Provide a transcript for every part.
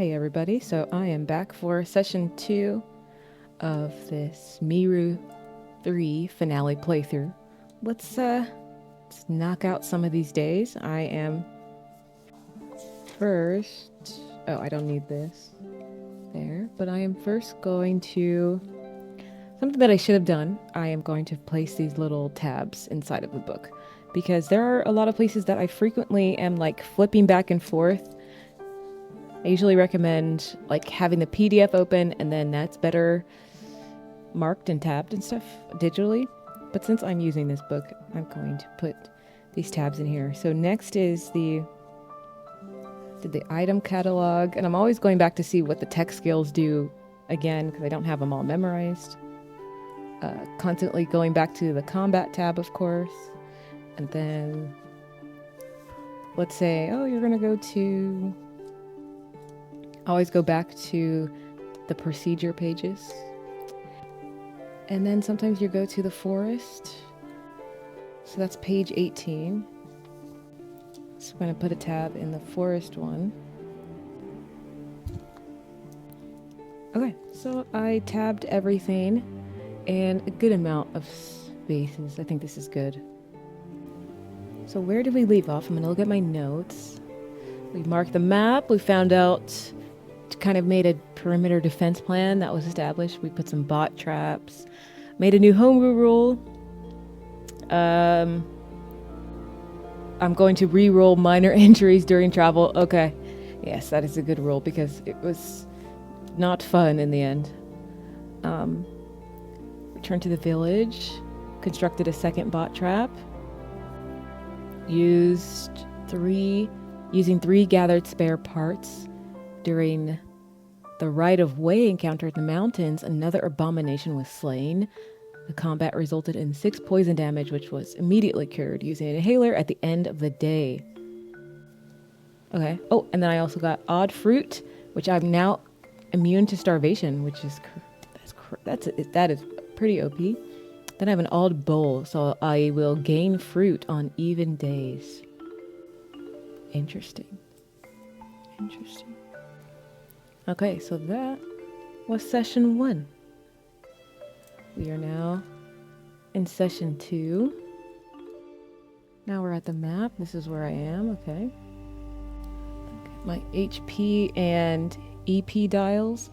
Hey everybody, so I am back for session 2 of this MIRU III finale playthrough. Let's knock out some of these days. I am first... Oh, I don't need this there, but I am first going to... Something that I should have done, I am going to place these little tabs inside of the book, because there are a lot of places that I frequently am like flipping back and forth. I usually recommend like having the PDF open and then that's better marked and tabbed and stuff digitally. But since I'm using this book, I'm going to put these tabs in here. So next is the item catalog, and I'm always going back to see what the tech skills do again because I don't have them all memorized. Constantly going back to the combat tab, of course, and then let's say, oh, you're gonna go to... Always go back to the procedure pages. And then sometimes you go to the forest. So that's page 18. So I'm going to put a tab in the forest one. Okay, so I tabbed everything and a good amount of spaces. I think this is good. So where did we leave off? I'm going to look at my notes. We marked the map. We found out... kind of made a perimeter defense plan that was established. We put some bot traps, made a new homebrew rule. I'm going to re-roll minor injuries during travel. Okay, yes, that is a good rule because it was not fun in the end. Returned to the village, constructed a second bot trap, using 3 gathered spare parts. During the right-of-way encounter in the mountains, another abomination was slain. The combat resulted in 6 poison damage, which was immediately cured using an inhaler at the end of the day. Okay. Oh, and then I also got odd fruit, which I'm now immune to starvation, which is that is pretty OP. Then I have an odd bowl, so I will gain fruit on even days. Interesting. Okay, so that was session 1. We are now in session 2. Now we're at the map. This is where I am, okay. My HP and EP dials.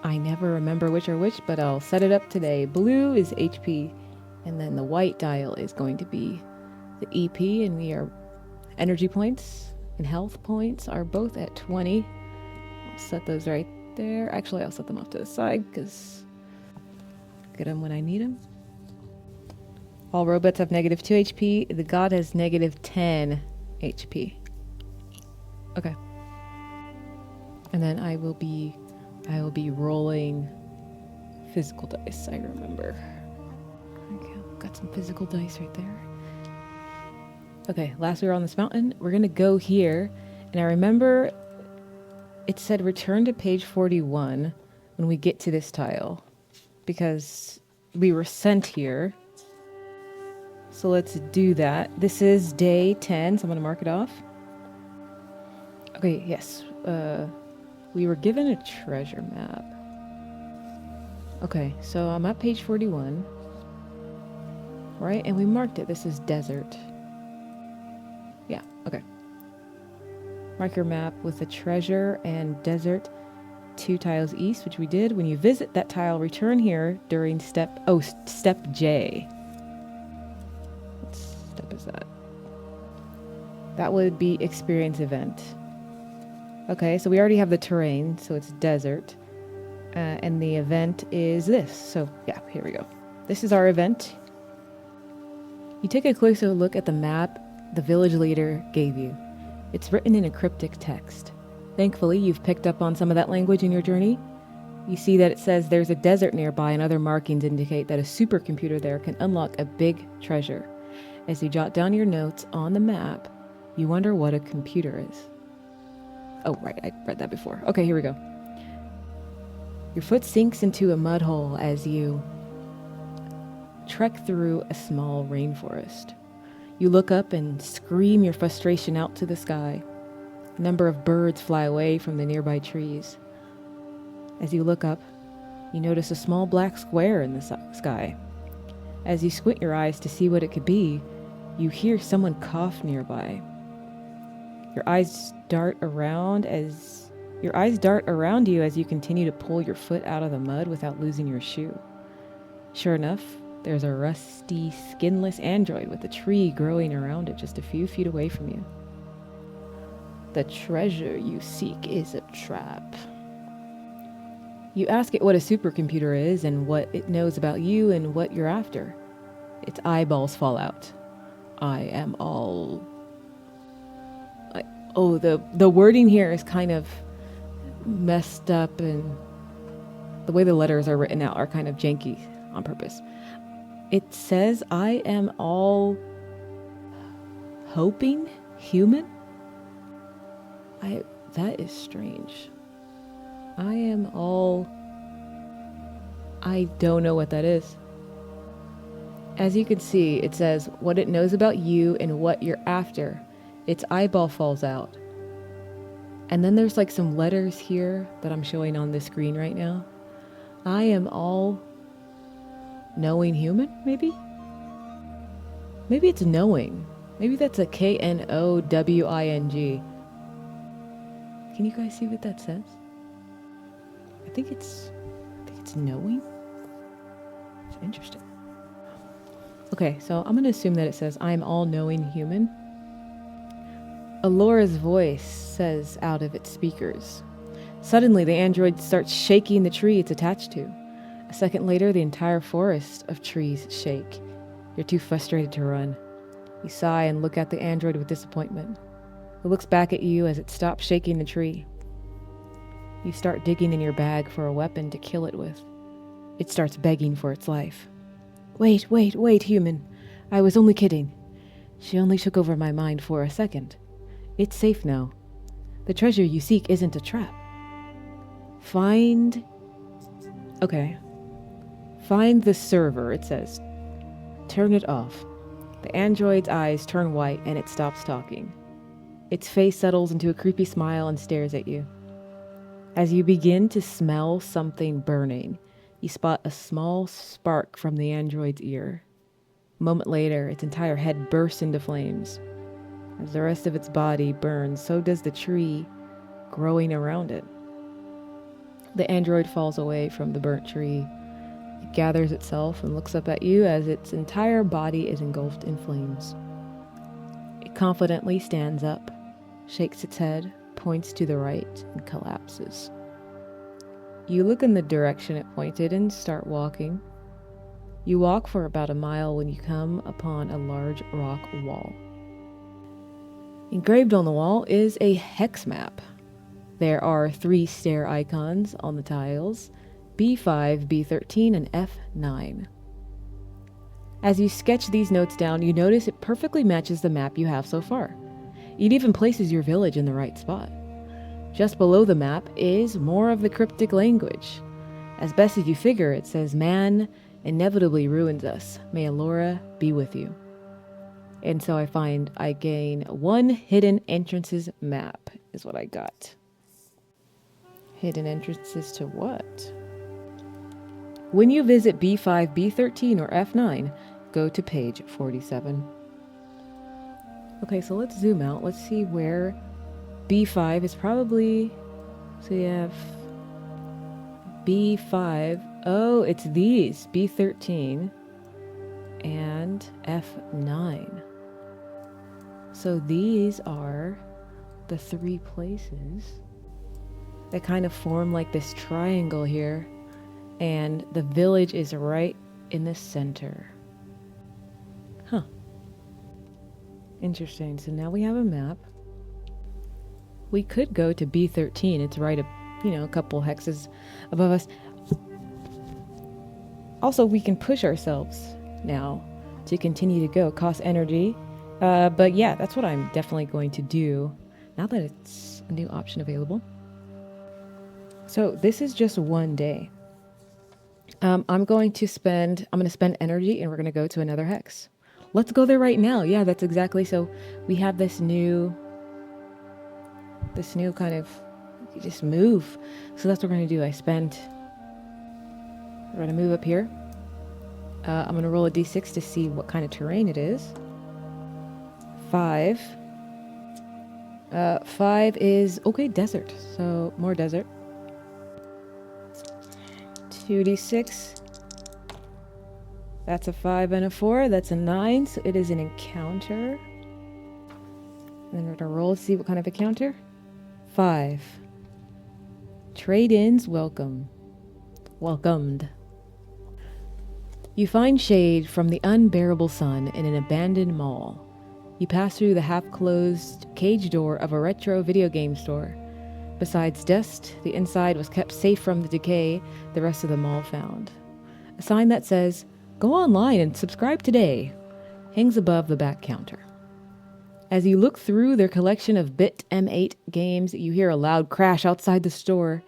I never remember which are which, but I'll set it up today. Blue is HP, and then the white dial is going to be the EP, and we are... Energy points and health points are both at 20. Set those right there. Actually, I'll set them off to the side because get them when I need them. All robots have -2 HP. The god has -10 HP. Okay. And then I will be rolling physical dice. I remember. Okay, got some physical dice right there. Okay, last we were on this mountain. We're gonna go here, and I remember. It said return to page 41 when we get to this tile because we were sent here. So let's do that. This is day 10, so I'm going to mark it off. Okay, yes. We were given a treasure map. Okay, so I'm at page 41. Right? And we marked it. This is desert. Yeah, okay. Mark your map with the treasure and desert 2 tiles east, which we did. When you visit that tile, return here during step J. What step is that? That would be experience event. Okay, so we already have the terrain, so it's desert. And the event is this. So yeah, here we go. This is our event. You take a closer look at the map the village leader gave you. It's written in a cryptic text. Thankfully, you've picked up on some of that language in your journey. You see that it says there's a desert nearby, and other markings indicate that a supercomputer there can unlock a big treasure. As you jot down your notes on the map, you wonder what a computer is. Oh, right, I read that before. Okay, here we go. Your foot sinks into a mud hole as you trek through a small rainforest. You look up and scream your frustration out to the sky. A number of birds fly away from the nearby trees. As you look up, you notice a small black square in the sky. As you squint your eyes to see what it could be, you hear someone cough nearby. Your eyes dart around you as you continue to pull your foot out of the mud without losing your shoe. Sure enough, there's a rusty, skinless android with a tree growing around it just a few feet away from you. The treasure you seek is a trap. You ask it what a supercomputer is and what it knows about you and what you're after. Its eyeballs fall out. I am all... the wording here is kind of messed up, and the way the letters are written out are kind of janky on purpose. It says, I am all hoping human? That is strange. I don't know what that is. As you can see, it says what it knows about you and what you're after. Its eyeball falls out. And then there's like some letters here that I'm showing on the screen right now. I am all knowing human, maybe? Maybe it's knowing. Maybe that's a Knowing. Can you guys see what that says? I think it's knowing. It's interesting. Okay, so I'm going to assume that it says, I am all-knowing human. Alora's voice says out of its speakers. Suddenly, the android starts shaking the tree it's attached to. A second later, the entire forest of trees shake. You're too frustrated to run. You sigh and look at the android with disappointment. It looks back at you as it stops shaking the tree. You start digging in your bag for a weapon to kill it with. It starts begging for its life. Wait, human. I was only kidding. She only took over my mind for a second. It's safe now. The treasure you seek isn't a trap. Find the server, it says. Turn it off. The android's eyes turn white and it stops talking. Its face settles into a creepy smile and stares at you. As you begin to smell something burning, you spot a small spark from the android's ear. A moment later, its entire head bursts into flames. As the rest of its body burns, so does the tree growing around it. The android falls away from the burnt tree. It gathers itself and looks up at you as its entire body is engulfed in flames. It confidently stands up, shakes its head, points to the right, and collapses. You look in the direction it pointed and start walking. You walk for about a mile when you come upon a large rock wall. Engraved on the wall is a hex map. There are 3 stair icons on the tiles, B5, B13, and F9. As you sketch these notes down, you notice it perfectly matches the map you have so far. It even places your village in the right spot. Just below the map is more of the cryptic language. As best as you figure, it says, man inevitably ruins us. May Alora be with you. And so I gain 1 hidden entrances map is what I got. Hidden entrances to what? When you visit B5, B13, or F9, go to page 47. Okay, so let's zoom out. Let's see where B5 is probably... So you have B5. Oh, it's these. B13 and F9. So these are the 3 places that kind of form like this triangle here. And the village is right in the center. Huh. Interesting. So now we have a map. We could go to B13. It's right a couple hexes above us. Also, we can push ourselves now to continue to go. Cost energy. But yeah, that's what I'm definitely going to do now that it's a new option available. So this is just one day. I'm going to spend energy and we're going to go to another hex. Let's go there right now. Yeah, that's exactly. So we have this new this new kind of, you just move. So that's what we're gonna do. We're gonna move up here. I'm gonna roll a d6 to see what kind of terrain it is. 5. 5 is, okay, desert. So more desert. 2d6. That's a 5 and a 4. That's a 9. So it is an encounter. Then we're gonna roll to see what kind of encounter. 5. Trade-ins welcomed. You find shade from the unbearable sun in an abandoned mall. You pass through the half-closed cage door of a retro video game store. Besides dust, the inside was kept safe from the decay the rest of the mall found. A sign that says, "Go online and subscribe today," hangs above the back counter. As you look through their collection of Bit M8 games, you hear a loud crash outside the store.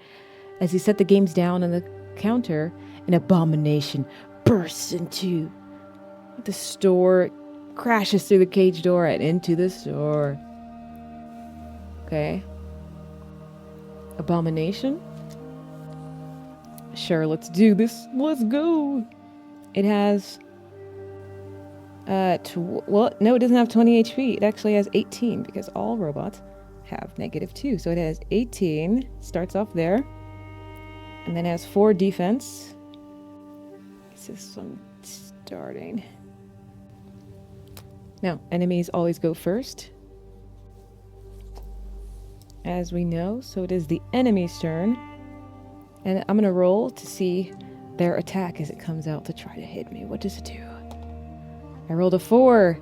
As you set the games down on the counter, an abomination bursts into the store, crashes through the cage door and into the store. Okay. Abomination? Sure, let's do this. Let's go. It has... well, no, it doesn't have 20 HP. It actually has 18 because all robots have -2. So it has 18. Starts off there. And then has 4 defense. System starting. Now, enemies always go first, as we know. So it is the enemy's turn. And I'm going to roll to see their attack as it comes out to try to hit me. What does it do? I rolled a 4.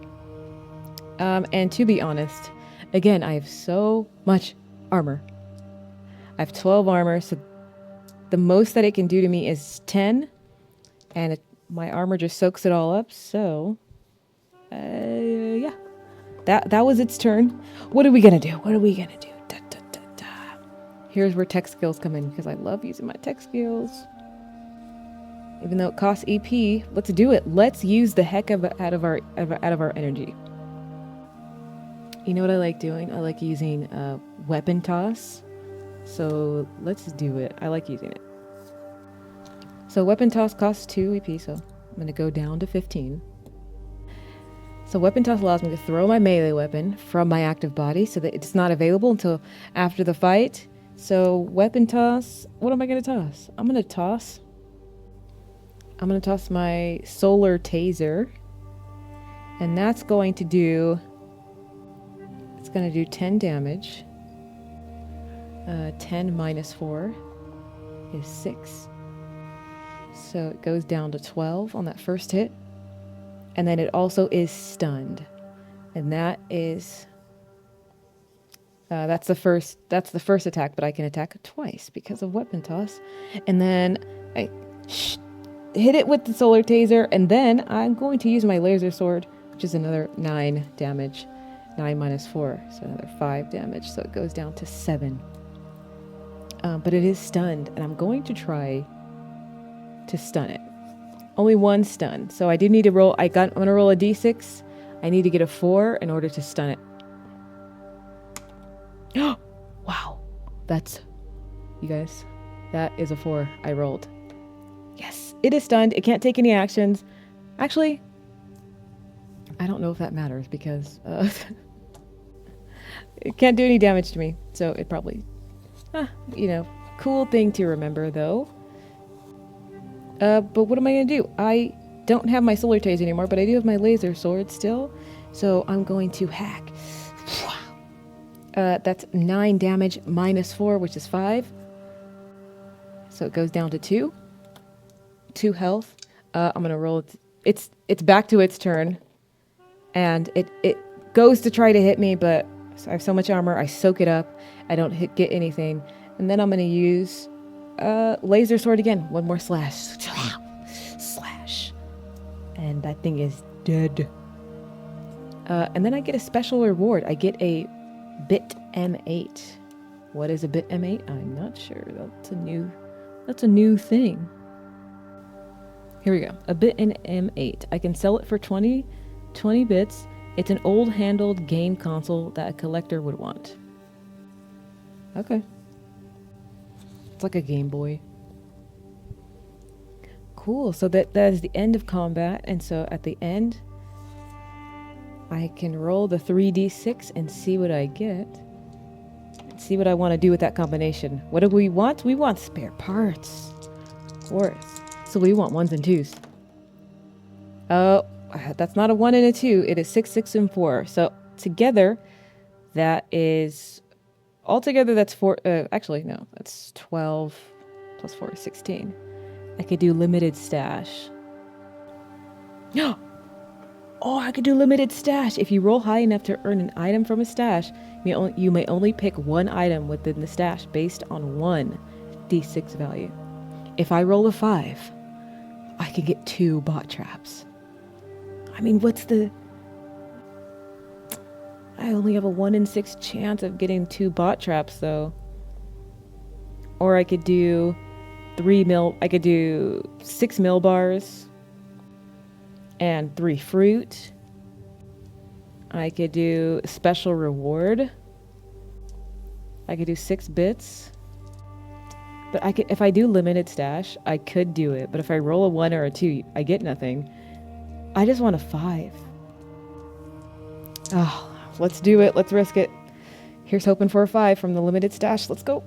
And to be honest, again, I have so much armor. I have 12 armor, so the most that it can do to me is 10. And my armor just soaks it all up, so... yeah. That was its turn. What are we gonna do? What are we gonna do? Da, da, da, da. Here's where tech skills come in, because I love using my tech skills. Even though it costs EP, let's do it. Let's use the heck out of our energy. You know what I like doing? I like using weapon toss. So let's do it. I like using it. So weapon toss costs 2 EP, so I'm going to go down to 15. So weapon toss allows me to throw my melee weapon from my active body so that it's not available until after the fight. So weapon toss, what am I going to toss? I'm going to toss my solar taser. And that's going to do, it's going to do 10 damage. 10 minus 4 is 6. So it goes down to 12 on that first hit. And then it also is stunned. And that is... that's the first attack, but I can attack twice because of weapon toss. And then I hit it with the solar taser, and then I'm going to use my laser sword, which is another 9 damage. 9 minus 4, so another 5 damage. So it goes down to 7. But it is stunned, and I'm going to try to stun it. Only 1 stun. So I do need to roll. I'm going to roll a d6. I need to get a 4 in order to stun it. Wow. That's... You guys, that is a 4 I rolled. Yes. It is stunned. It can't take any actions. Actually, I don't know if that matters because it can't do any damage to me. So it probably... cool thing to remember though. But what am I going to do? I don't have my solar taser anymore, but I do have my laser sword still. So I'm going to hack. That's 9 damage minus 4, which is 5. So it goes down to 2. 2 health. I'm going to roll it. It's back to its turn. And it goes to try to hit me, but I have so much armor. I soak it up. I don't get anything. And then I'm going to use... laser sword again. 1 more slash. Slash. And that thing is dead. And then I get a special reward. I get a Bit M8. What is a Bit M8? I'm not sure. That's a new thing. Here we go. A Bit in M8. I can sell it for 20 bits. It's an old handled game console that a collector would want. Okay. It's like a Game Boy. Cool. So that is the end of combat. And so at the end, I can roll the 3d6 and see what I get. See what I want to do with that combination. What do we want? We want spare parts. Of course. So we want 1s and 2s. Oh, that's not a 1 and a 2. It is 6, 6, and 4. So together, that is... Altogether, that's 4... actually, no. That's 12 plus 4 is 16. I could do limited stash. Oh, I could do limited stash. If you roll high enough to earn an item from a stash, you may only pick one item within the stash based on one d6 value. If I roll a 5, I could get 2 bot traps. I mean, what's the... I only have a 1 in 6 chance of getting 2 bot traps, though. Or I could do 6 mill bars and 3 fruit. I could do special reward. I could do 6 bits. But if I do limited stash, I could do it. But if I roll a 1 or a 2, I get nothing. I just want a 5. Oh, let's do it. Let's risk it. Here's hoping for a 5 from the limited stash. Let's go.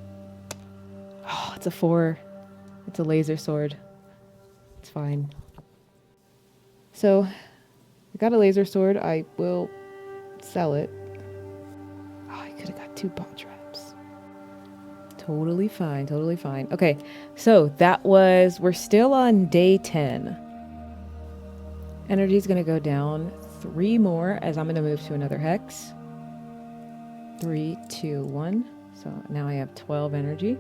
Oh, it's a 4. It's a laser sword. It's fine. So, I got a laser sword. I will sell it. Oh, I could have got 2 bot traps. Totally fine. Totally fine. Okay, so we're still on day 10. Energy's going to go down 3 more as I'm going to move to another hex. 3, 2, 1. So now I have 12 energy.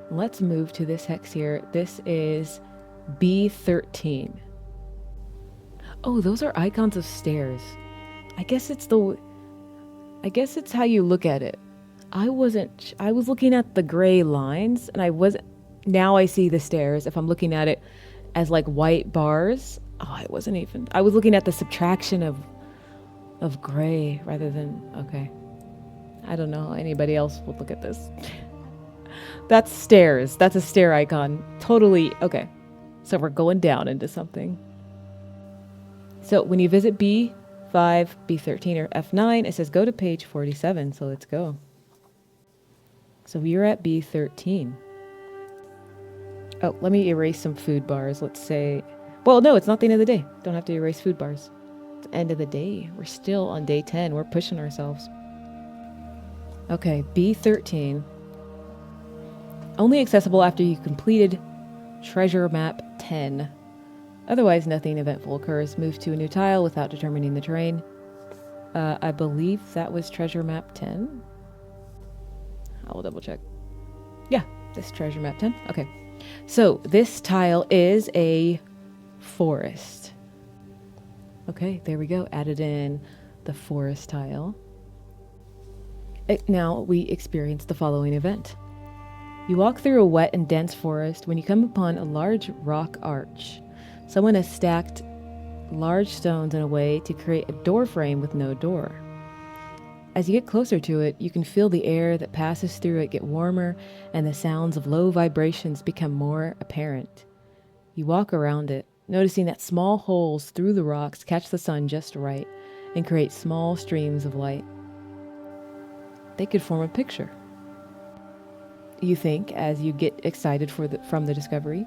Let's move to this hex here. This is B13. Oh, those are icons of stairs. I guess it's how you look at it. I was looking at the gray lines and now I see the stairs. If I'm looking at it as like white bars, I was looking at the subtraction of gray rather than, okay. I don't know how anybody else would look at this. That's stairs. That's a stair icon. Totally, okay. So we're going down into something. So when you visit B5, B13, or F9, it says go to page 47. So let's go. So we are at B13. Oh, let me erase some food bars. Let's say, well, no, it's not the end of the day. Don't have to erase food bars. It's the end of the day. We're still on day 10. We're pushing ourselves. Okay, B13. Only accessible after you completed treasure map 10. Otherwise, nothing eventful occurs. Move to a new tile without determining the terrain. I believe that was treasure map 10. I will double check. Yeah, this treasure map 10. Okay. So this tile is a forest. Okay, there we go. Added in the forest tile. Now we experience the following event. You walk through a wet and dense forest when you come upon a large rock arch. Someone has stacked large stones in a way to create a door frame with no door. As you get closer to it, you can feel the air that passes through it get warmer and the sounds of low vibrations become more apparent. You walk around it, noticing that small holes through the rocks catch the sun just right and create small streams of light. They could form a picture. You think as you get excited from the discovery.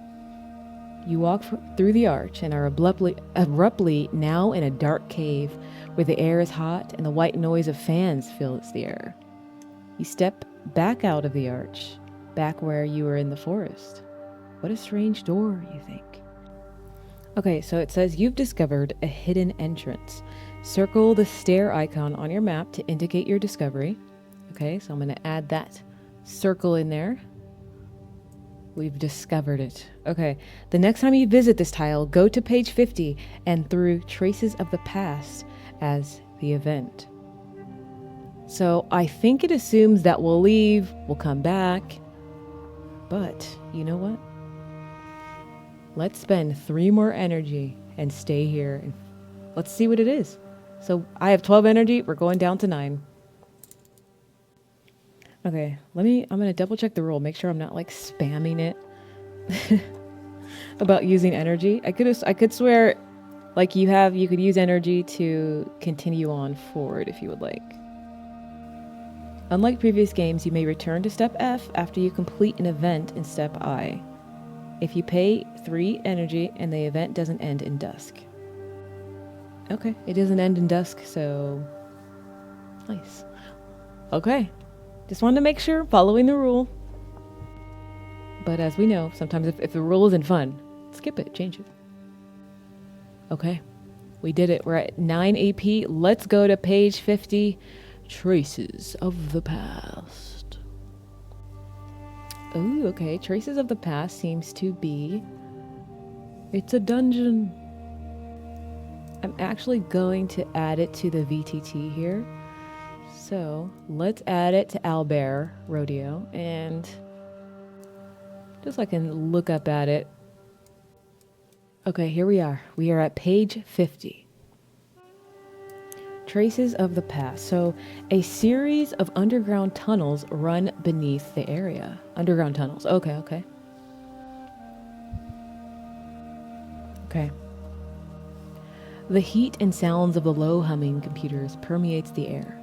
You walk through the arch and are abruptly now in a dark cave where the air is hot and the white noise of fans fills the air. You step back out of the arch, back where you were in the forest. What a strange door, you think. Okay, so it says you've discovered a hidden entrance. Circle the stair icon on your map to indicate your discovery. Okay, so I'm going to add that circle in there. We've discovered it. Okay, the next time you visit this tile, go to page 50 and through Traces of the Past as the event. So I think it assumes that we'll leave, we'll come back, but you know what? Let's spend 3 more energy and stay here and let's see what it is. So I have 12 energy, we're going down to 9. Okay, I'm gonna double check the rule, make sure I'm not like spamming it about using energy. I could swear like you could use energy to continue on forward if you would like. Unlike previous games, you may return to step F after you complete an event in step I. If you pay 3 energy and the event doesn't end in dusk. Okay, it doesn't end in dusk, so nice. Okay, just wanted to make sure, following the rule. But as we know, sometimes if the rule isn't fun, skip it, change it. Okay, we did it. We're at 9 AP. Let's go to page 50, Traces of the Past. Oh, okay, Traces of the Past seems to be... It's a dungeon. I'm actually going to add it to the VTT here. So let's add it to Owlbear Rodeo, and just so I can look up at it. Okay, here we are. We are at page 50. Traces of the Past. So a series of underground tunnels run beneath the area. Underground tunnels. Okay, okay. Okay. The heat and sounds of the low humming computers permeates the air.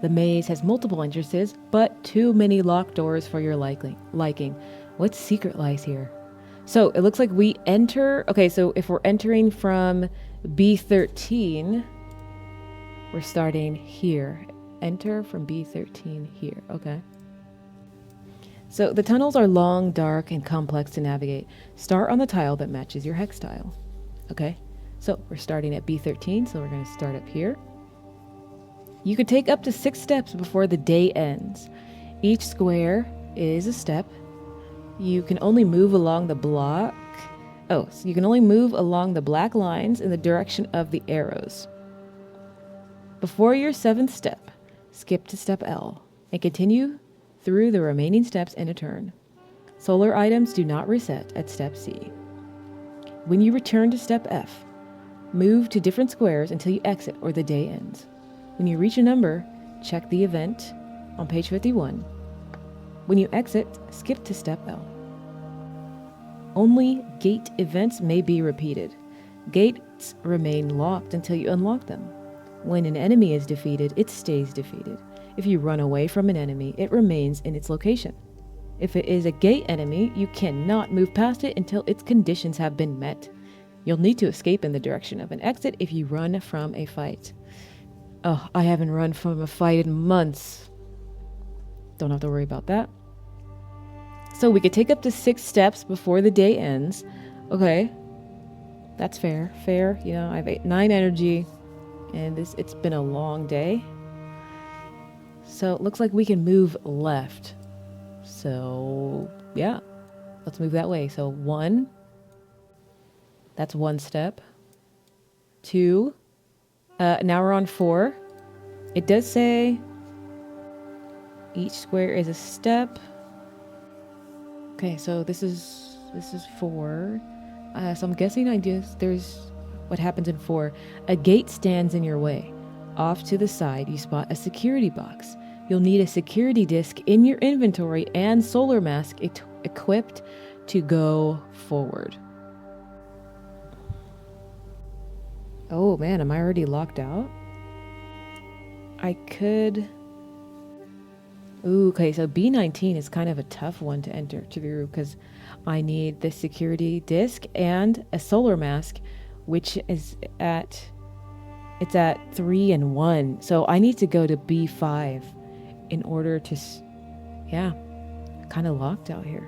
The maze has multiple entrances, but too many locked doors for your liking. What secret lies here? So it looks like we enter... Okay, so if we're entering from B13, we're starting here. Enter from B13 here. Okay. So the tunnels are long, dark, and complex to navigate. Start on the tile that matches your hex tile. Okay. So we're starting at B13, so we're going to start up here. You could take up to 6 steps before the day ends. Each square is a step. You can only move along the block. Oh, so you can only move along the black lines in the direction of the arrows. Before your 7th step, skip to step L and continue through the remaining steps in a turn. Solar items do not reset at step C. When you return to step F, move to different squares until you exit or the day ends. When you reach a number, check the event on page 51. When you exit, skip to step L. Only gate events may be repeated. Gates remain locked until you unlock them. When an enemy is defeated, it stays defeated. If you run away from an enemy, it remains in its location. If it is a gate enemy, you cannot move past it until its conditions have been met. You'll need to escape in the direction of an exit if you run from a fight. Oh, I haven't run from a fight in months. Don't have to worry about that. So we could take up to 6 steps before the day ends. Okay. That's fair. Fair. You know, I have 9 energy, and it's been a long day. So it looks like we can move left. So, yeah. Let's move that way. So 1. That's 1 step. 2. Now we're on 4. It does say each square is a step. Okay, so this is 4. So I'm guessing there's what happens in 4. A gate stands in your way. Off to the side, you spot a security box. You'll need a security disc in your inventory and solar mask equipped to go forward. Oh man, am I already locked out? I could... Ooh, okay, so B19 is kind of a tough one to enter through because I need the security disc and a solar mask, which is at 3 and 1. So I need to go to B5 in order to, yeah, kind of locked out here.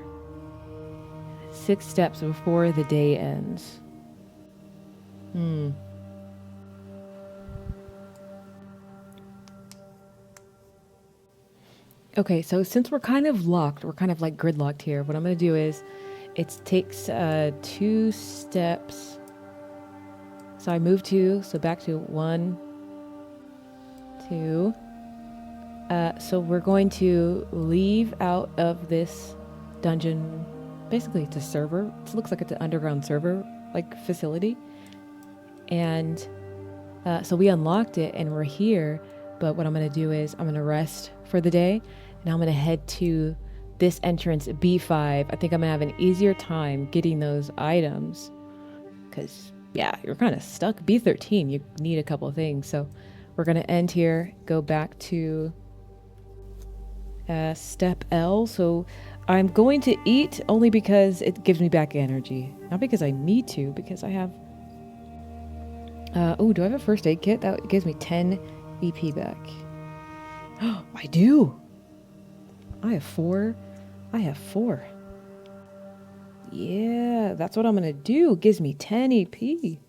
6 steps before the day ends. Okay, so since we're kind of locked, we're kind of like gridlocked here, what I'm going to do is it takes 2 steps. So I move 2, so back to 1, 2. So we're going to leave out of this dungeon. Basically, it's a server. It looks like it's an underground server like facility. And so we unlocked it and we're here. But what I'm going to do is I'm going to rest for the day. Now I'm going to head to this entrance, B5. I think I'm going to have an easier time getting those items. Because, yeah, you're kind of stuck. B13, you need a couple of things. So we're going to end here, go back to step L. So I'm going to eat only because it gives me back energy. Not because I need to, because I have... oh, do I have a first aid kit? That gives me 10 EP back. Oh, I do! I have 4. I have 4. Yeah, that's what I'm going to do. It gives me 10 EP.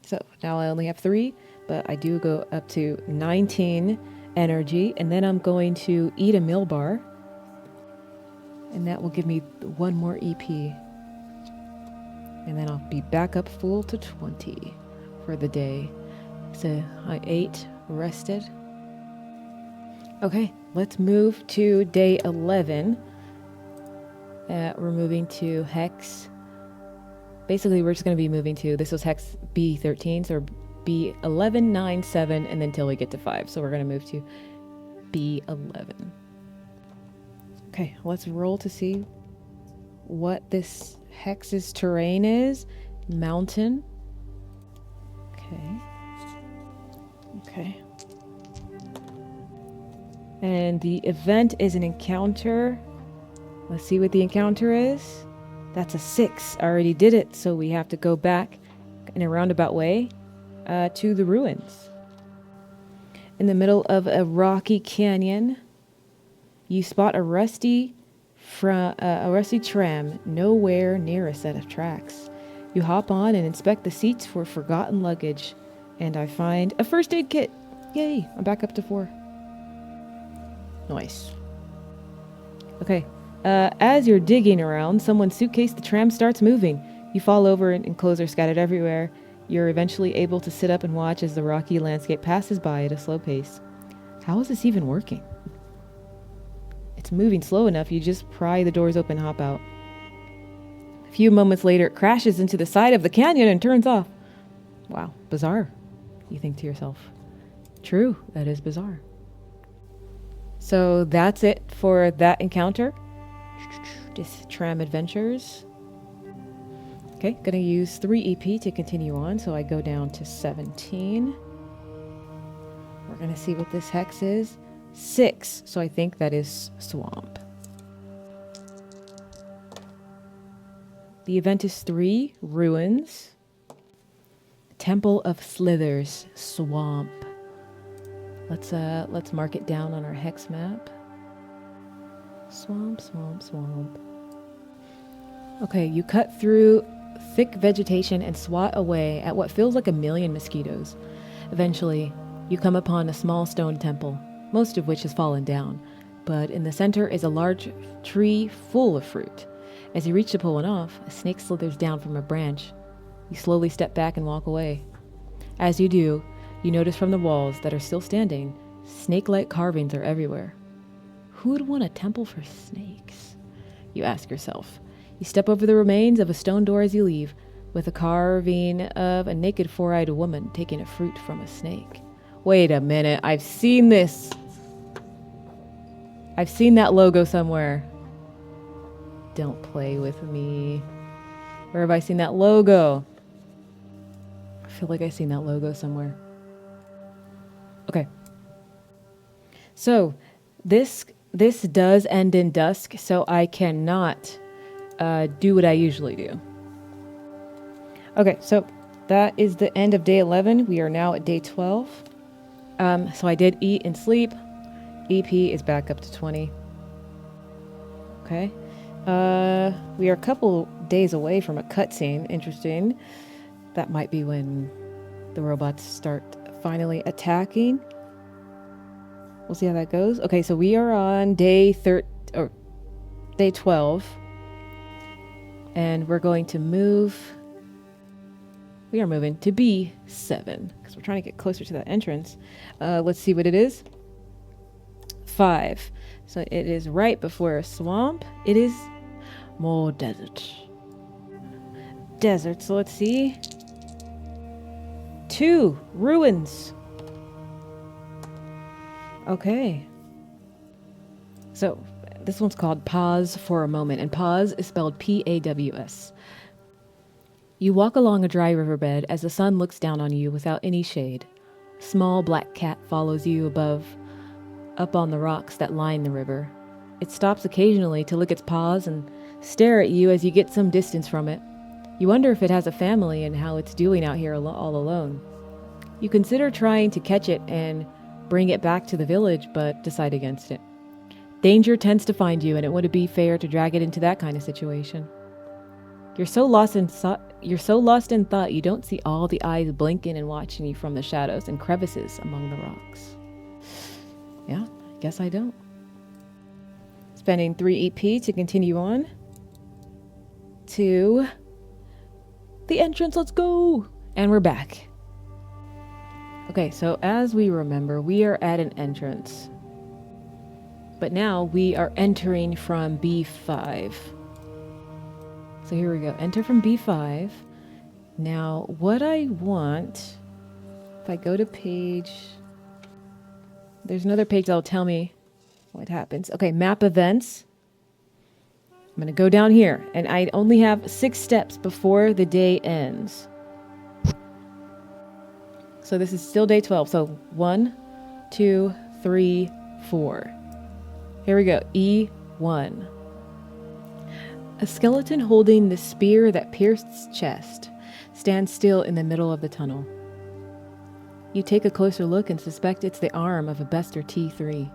So now I only have 3, but I do go up to 19 energy. And then I'm going to eat a meal bar. And that will give me 1 more EP. And then I'll be back up full to 20 for the day. So I ate, rested. Okay, let's move to day 11. We're moving to Hex. Basically, we're just going to be moving to, this was Hex B13, so B11, 9, 7, and then till we get to 5. So we're going to move to B11. Okay, let's roll to see what this Hex's terrain is. Mountain. Okay. Okay. And the event is an encounter. Let's see what the encounter is. That's a 6. I already did it, so we have to go back in a roundabout way to the ruins. In the middle of a rocky canyon, you spot a rusty tram nowhere near a set of tracks. You hop on and inspect the seats for forgotten luggage, and I find a first aid kit. Yay, I'm back up to 4. Nice. Okay. As you're digging around someone's suitcase, the tram starts moving. You fall over and clothes are scattered everywhere. You're eventually able to sit up and watch as the rocky landscape passes by at a slow pace. How is this even working? It's moving slow enough, you just pry the doors open and hop out. A few moments later, it crashes into the side of the canyon and turns off. Wow, bizarre, you think to yourself. True, that is bizarre. So that's it for that encounter. Just tram adventures. Okay, gonna use 3 EP to continue on, so I go down to 17. We're gonna see what this hex is. 6, so I think that is swamp. The event is 3, ruins. Temple of Slithers, swamp. Let's mark it down on our hex map. Swamp, swamp, swamp. Okay, you cut through thick vegetation and swat away at what feels like a million mosquitoes. Eventually, you come upon a small stone temple, most of which has fallen down, but in the center is a large tree full of fruit. As you reach to pull one off, a snake slithers down from a branch. You slowly step back and walk away. As you do, you notice from the walls that are still standing, snake-like carvings are everywhere. Who would want a temple for snakes? You ask yourself. You step over the remains of a stone door as you leave, with a carving of a naked four-eyed woman taking a fruit from a snake. Wait a minute, I've seen this. I've seen that logo somewhere. Don't play with me. Where have I seen that logo? I feel like I've seen that logo somewhere. Okay. So, this does end in dusk, so I cannot do what I usually do. Okay, so that is the end of day 11. We are now at day 12. So I did eat and sleep. EP is back up to 20. Okay. We are a couple days away from a cutscene. Interesting. That might be when the robots start finally attacking. We'll see how that goes. Okay, so we are on day 12. And we're going to move. We are moving to B7 because we're trying to get closer to that entrance. Let's see what it is. 5. So it is right before a swamp. It is more desert. Desert, so let's see. 2, ruins. Okay. So this one's called Pause for a Moment, and pause is spelled P-A-W-S. You walk along a dry riverbed as the sun looks down on you without any shade. A small black cat follows you up on the rocks that line the river. It stops occasionally to lick its paws and stare at you as you get some distance from it. You wonder if it has a family and how it's doing out here all alone. You consider trying to catch it and bring it back to the village, but decide against it. Danger tends to find you, and it wouldn't be fair to drag it into that kind of situation. You're so lost in thought you don't see all the eyes blinking and watching you from the shadows and crevices among the rocks. Yeah, I guess I don't. Spending 3 EP to continue on to the entrance. Let's go! And we're back. Okay, so as we remember, we are at an entrance. But now we are entering from B5. So here we go. Enter from B5. Now, what I want, if I go to page, there's another page that'll tell me what happens. Okay, map events. I'm going to go down here, and I only have 6 steps before the day ends. So this is still day 12. So 1, 2, 3, 4. Here we go. E1. A skeleton holding the spear that pierced its chest stands still in the middle of the tunnel. You take a closer look and suspect it's the arm of a Bester T3.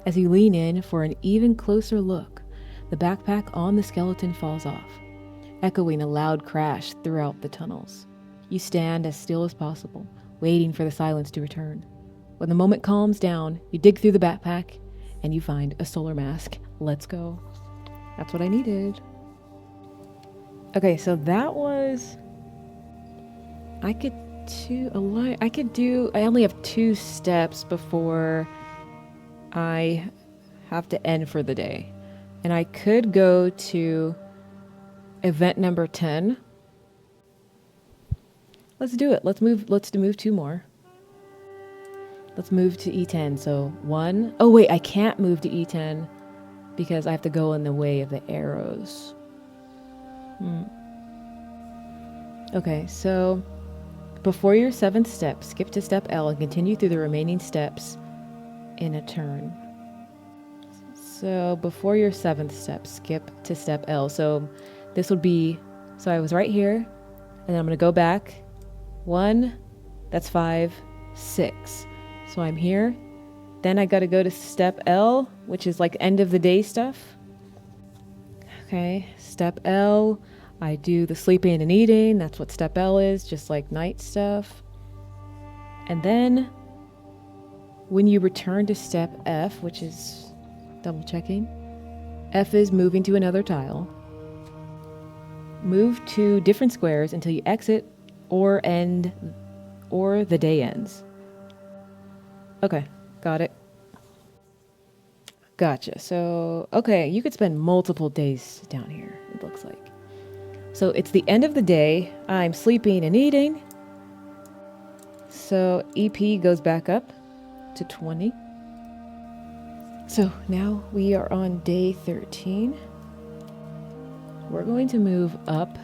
As you lean in for an even closer look, the backpack on the skeleton falls off, echoing a loud crash throughout the tunnels. You stand as still as possible, waiting for the silence to return. When the moment calms down, you dig through the backpack and you find a solar mask. Let's go. That's what I needed. Okay, so that was... I only have 2 steps before I have to end for the day. And I could go to event number 10. Let's do it. Let's move 2 more. Let's move to E10. So 1. Oh wait, I can't move to E10 because I have to go in the way of the arrows. Okay, so before your 7th step, skip to step L and continue through the remaining steps in a turn. So before your 7th step, skip to step L. So this would be, so I was right here, and then I'm going to go back. 1, that's 5, 6. So I'm here. Then I got to go to step L, which is like end of the day stuff. Okay, step L. I do the sleeping and eating. That's what step L is, just like night stuff. And then when you return to step F, which is double checking, F is moving to another tile. Move to different squares until you exit or the day ends. Okay, got it. Gotcha. So, okay, you could spend multiple days down here, it looks like. So it's the end of the day. I'm sleeping and eating. So EP goes back up to 20. So now we are on day 13. We're going to move up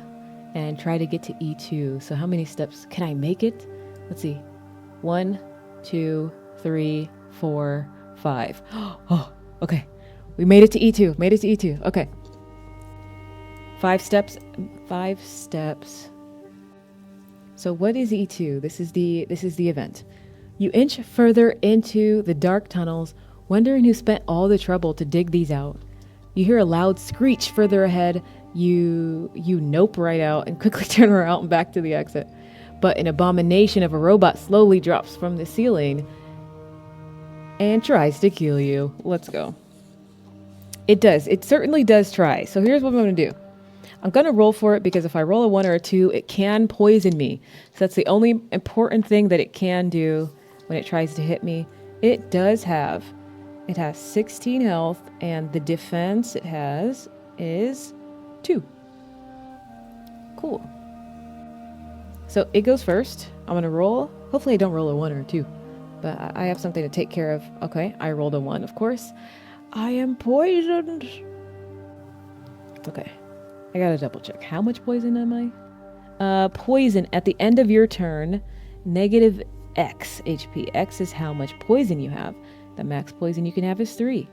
and try to get to E2. So how many steps can I make it? Let's see. 1, 2, 3, 4, 5. Oh, okay. We made it to E2. Made it to E2. Okay. 5 steps. 5 steps. So what is E2? This is the event. You inch further into the dark tunnels, wondering who spent all the trouble to dig these out. You hear a loud screech further ahead. You nope right out and quickly turn around and back to the exit. But an abomination of a robot slowly drops from the ceiling and tries to kill you. Let's go. It does. It certainly does try. So here's what I'm going to do. I'm going to roll for it because if I roll a 1 or a 2, it can poison me. So that's the only important thing that it can do when it tries to hit me. It has 16 health, and the defense it has is 2. Cool. So it goes first. I'm going to roll. Hopefully I don't roll a 1 or a 2, but I have something to take care of. Okay, I rolled a 1, of course. I am poisoned. It's okay. I gotta double check. How much poison am I? Poison at the end of your turn, negative X HP. X is how much poison you have. The max poison you can have is 3.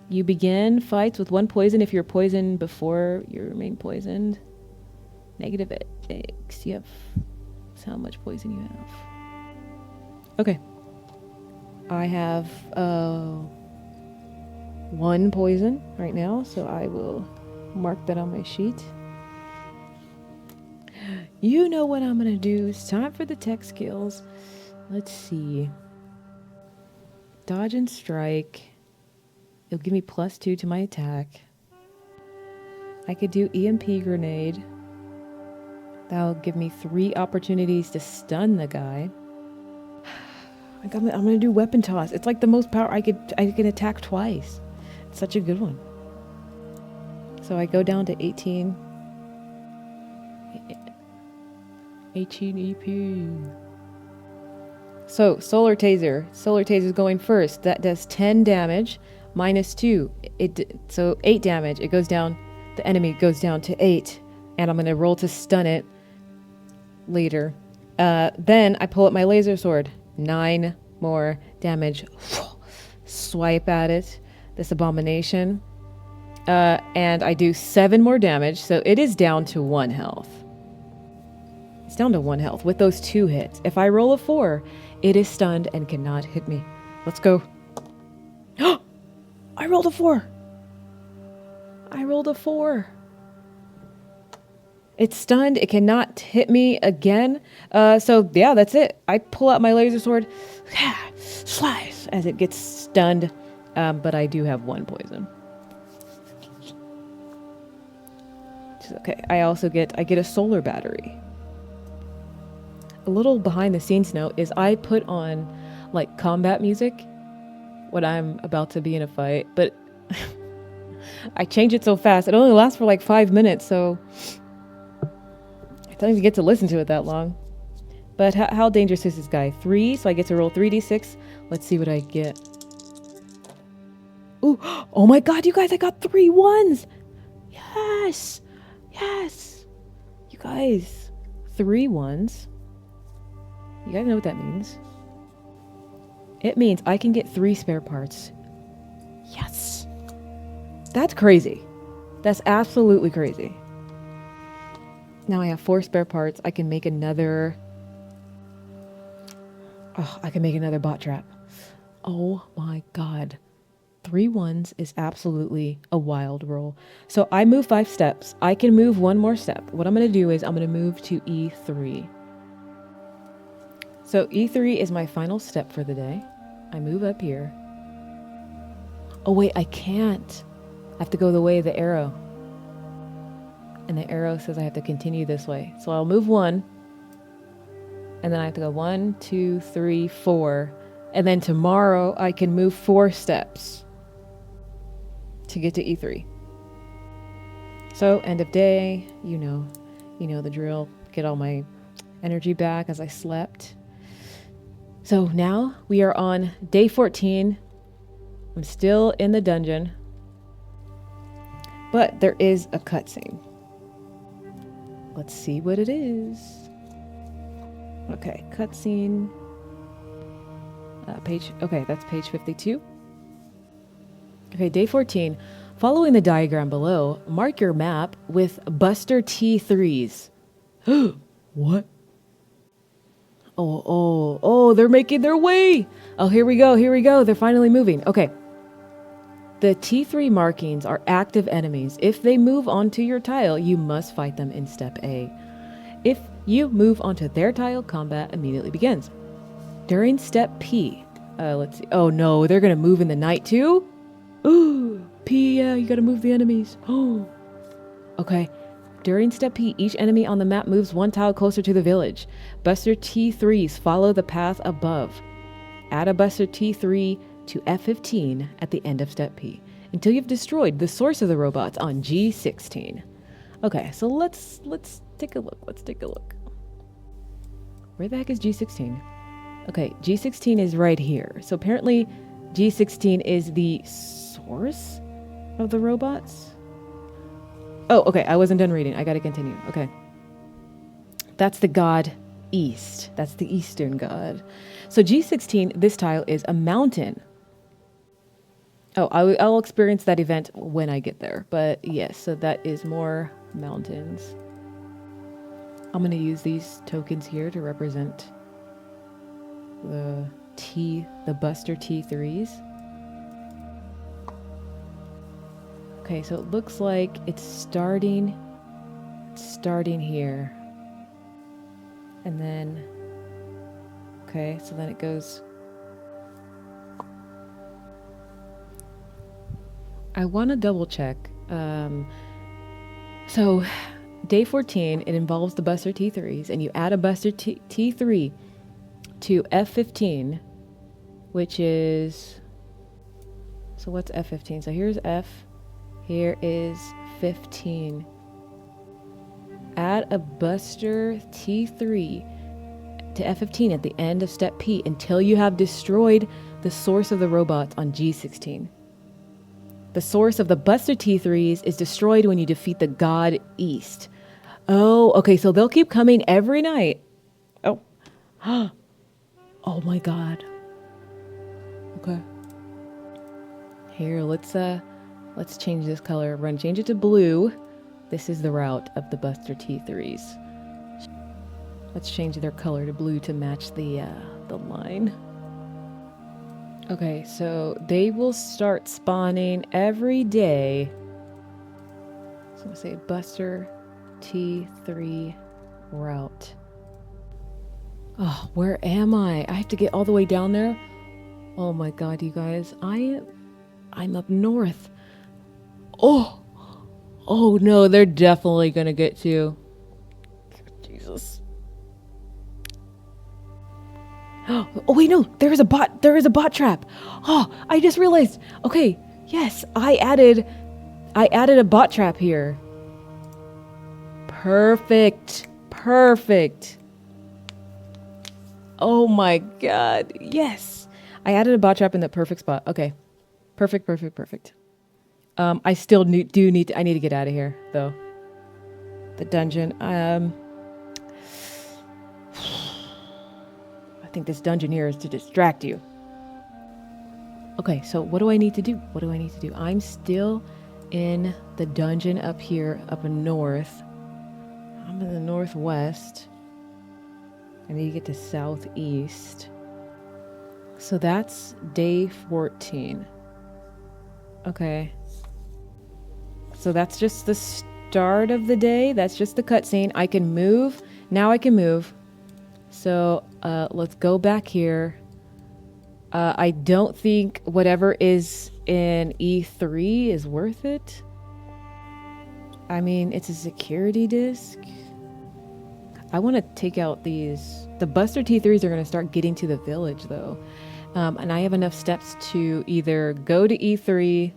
You begin fights with 1 poison if you're poisoned before you remain poisoned. Negative X. You have... That's how much poison you have. Okay. I have 1 poison right now, so I will mark that on my sheet. You know what I'm gonna do. It's time for the tech skills. Let's see. Dodge and strike. It'll give me +2 to my attack. I could do EMP grenade. That'll give me 3 opportunities to stun the guy. I'm gonna do weapon toss. It's like the most power I can attack twice. It's such a good one. So I go down to 18. 18 EP. So solar taser. Solar taser is going first. That does 10 damage. -2. So 8 damage. It goes down. The enemy goes down to 8. And I'm gonna roll to stun it later. Then I pull up my laser sword. 9 more damage. Swipe at it. This abomination. And I do 7 more damage. So it is down to 1 health. It's down to 1 health with those 2 hits. If I roll a 4, it is stunned and cannot hit me. Let's go. I rolled a 4. I rolled a 4. It's stunned. It cannot hit me again. So yeah, that's it. I pull out my laser sword. Slice as it gets stunned. But I do have 1 poison. Okay. I get a solar battery. A little behind the scenes note is I put on like combat music when I'm about to be in a fight, but I change it so fast. It only lasts for like 5 minutes, so I don't even get to listen to it that long. But how dangerous is this guy? 3, so I get to roll 3d6. Let's see what I get. Ooh, oh my god, you guys, I got 3 1s! Yes! Yes! You guys, 3 1s. You guys know what that means? It means I can get 3 spare parts. Yes! That's crazy. That's absolutely crazy. Now I have 4 spare parts. I can make another... Oh, I can make another bot trap. Oh my god. 3 1s is absolutely a wild roll. So I move 5 steps. I can move 1 more step. What I'm going to do is I'm going to move to E3. So E3 is my final step for the day. I move up here. Oh wait, I can't. I have to go the way of the arrow. And the arrow says I have to continue this way. So I'll move 1. And then I have to go 1, 2, 3, 4. And then tomorrow I can move 4 steps to get to E3. So end of day, you know the drill. Get all my energy back as I slept. So now we are on day 14. I'm still in the dungeon. But there is a cutscene. Let's see what it is. Okay, cutscene. Okay, that's page 52. Okay, day 14. Following the diagram below, mark your map with Buster T3s. What? Oh, they're making their way. Oh, here we go. They're finally moving. Okay. The T3 markings are active enemies. If they move onto your tile, you must fight them in step A. If you move onto their tile, combat immediately begins. During step P, let's see. Oh no, they're gonna move in the night too? Ooh, P, yeah, you gotta move the enemies. Oh. Okay. During step P, each enemy on the map moves 1 tile closer to the village. Buster T3s follow the path above. Add a Buster T3 to F15 at the end of step P until you've destroyed the source of the robots on G16. Okay, so let's take a look. Where the heck is G16? Okay, G16 is right here. So apparently G16 is the source of the robots? Oh, okay. I wasn't done reading. I gotta continue. Okay. That's the god East. That's the Eastern god. So G16, this tile is a mountain. Oh, I'll experience that event when I get there. But yes, so that is more mountains. I'm going to use these tokens here to represent the Buster T3s. Okay, so it looks like it's starting here. And then, okay, so then it goes. I want to double check. So day 14, it involves the Buster T3s, and you add a Buster T3 to F15, which is, so what's F15? So here's F, here is 15. Add a Buster T3 to F15 at the end of step P until you have destroyed the source of the robots on G16. The source of the Buster T3s is destroyed when you defeat the god East. Oh, okay, so they'll keep coming every night. Oh. Oh my god. Okay. Here, let's change this color. We're gonna change it to blue. This is the route of the Buster T3s. Let's change their color to blue to match the line. Okay, so they will start spawning every day. So I'm gonna say Buster T3 route. Oh, where am I? I have to get all the way down there. Oh my god, you guys. I'm up north. Oh no, they're definitely gonna get to. Jesus. Oh wait, no, there is a bot trap. Oh, I just realized. Okay, yes, I added a bot trap here. Perfect. Oh my god, yes. I added a bot trap in the perfect spot. Okay. Perfect. I still need to get out of here, though. The dungeon. I think this dungeon here is to distract you. Okay, so what do I need to do? I'm still in the dungeon up here, up north. I'm in the northwest. I need to get to southeast. So that's day 14. Okay. So that's just the start of the day. That's just the cutscene. I can move. Now I can move. So let's go back here. I don't think whatever is in E3 is worth it. I mean, it's a security disc. I want to take out these. The Buster T3s are going to start getting to the village, though. And I have enough steps to either go to E3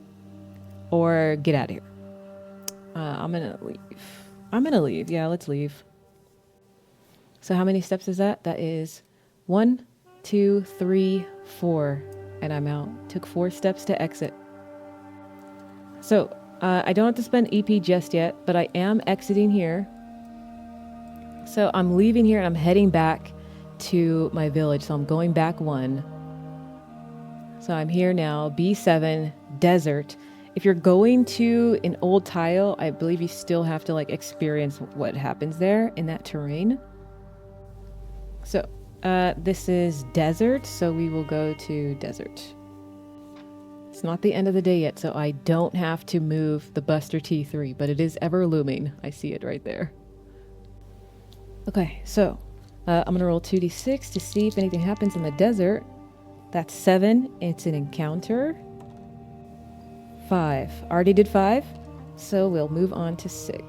or get out of here. I'm going to leave. Yeah, let's leave. So how many steps is that? That is 1, 2, 3, 4. And I'm out. Took 4 steps to exit. So I don't have to spend EP just yet, but I am exiting here. So I'm leaving here and I'm heading back to my village. So I'm going back 1. So I'm here now, B7, desert. If you're going to an old tile, I believe you still have to like experience what happens there in that terrain. So this is desert, so we will go to desert. It's not the end of the day yet, so I don't have to move the Buster T3, but it is ever looming. I see it right there. Okay, so I'm going to roll 2d6 to see if anything happens in the desert. That's 7. It's an encounter. 5. Already did 5, so we'll move on to 6.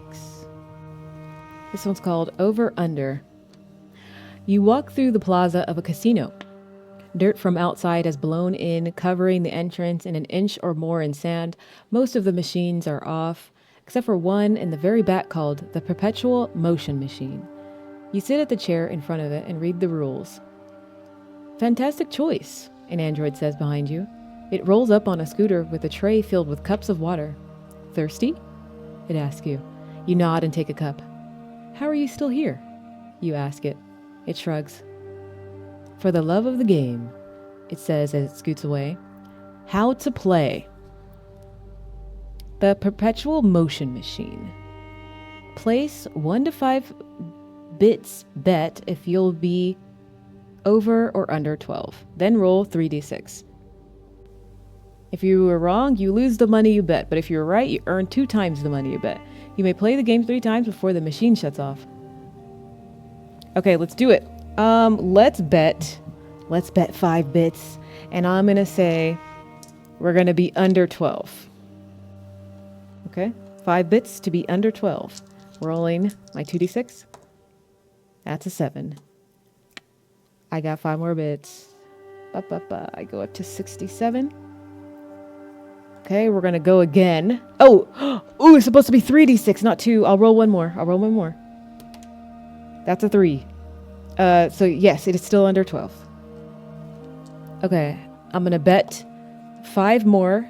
This one's called Over Under. You walk through the plaza of a casino. Dirt from outside has blown in, covering the entrance in an inch or more in sand. Most of the machines are off, except for one in the very back called the Perpetual Motion Machine. You sit at the chair in front of it and read the rules. Fantastic choice, an android says behind you. It rolls up on a scooter with a tray filled with cups of water. Thirsty? It asks you. You nod and take a cup. How are you still here? You ask it. It shrugs. For the love of the game, it says as it scoots away. How to play. The perpetual motion machine. Place 1 to 5 bits bet if you'll be over or under 12. Then roll 3d6. If you were wrong, you lose the money you bet, but if you're right, you earn 2 times the money you bet. You may play the game 3 times before the machine shuts off. Okay, let's do it. Let's bet 5 bits, and I'm gonna say we're gonna be under 12. Okay, 5 bits to be under 12. Rolling my 2d6. That's a 7. I got 5 more bits. I go up to 67. Okay, we're gonna go again. Oh, ooh, it's supposed to be 3d6, not 2. I'll roll one more. That's a 3. So yes, it is still under 12. Okay, I'm gonna bet 5 more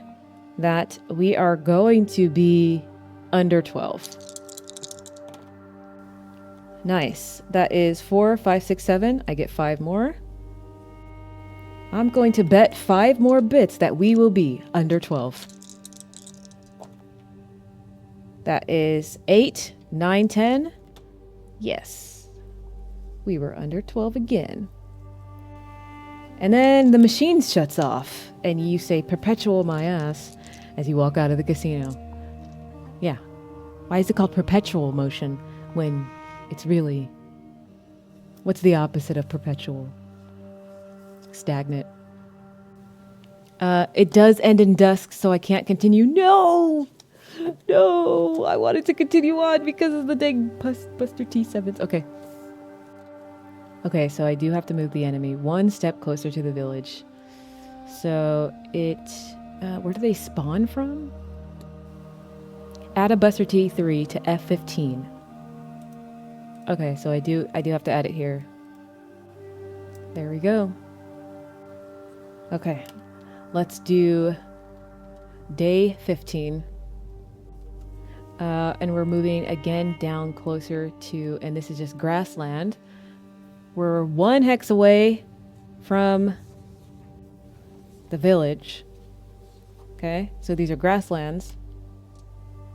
that we are going to be under 12. Nice. That is 4, 5, 6, 7. I get 5 more. I'm going to bet 5 more bits that we will be under 12. That is 8, 9, 10. Yes. We were under 12 again. And then the machine shuts off, and you say, perpetual my ass, as you walk out of the casino. Yeah. Why is it called perpetual motion when it's really... What's the opposite of perpetual? Stagnant. It does end in dusk, so I can't continue. No! No! I wanted to continue on because of the dang Buster T7s. Okay. Okay, so I do have to move the enemy 1 step closer to the village. So it... where do they spawn from? Add a Buster T3 to F15. Okay, so I do have to add it here. There we go. Okay, let's do day 15. And we're moving again down closer to, and this is just grassland. We're 1 hex away from the village. Okay, so these are grasslands.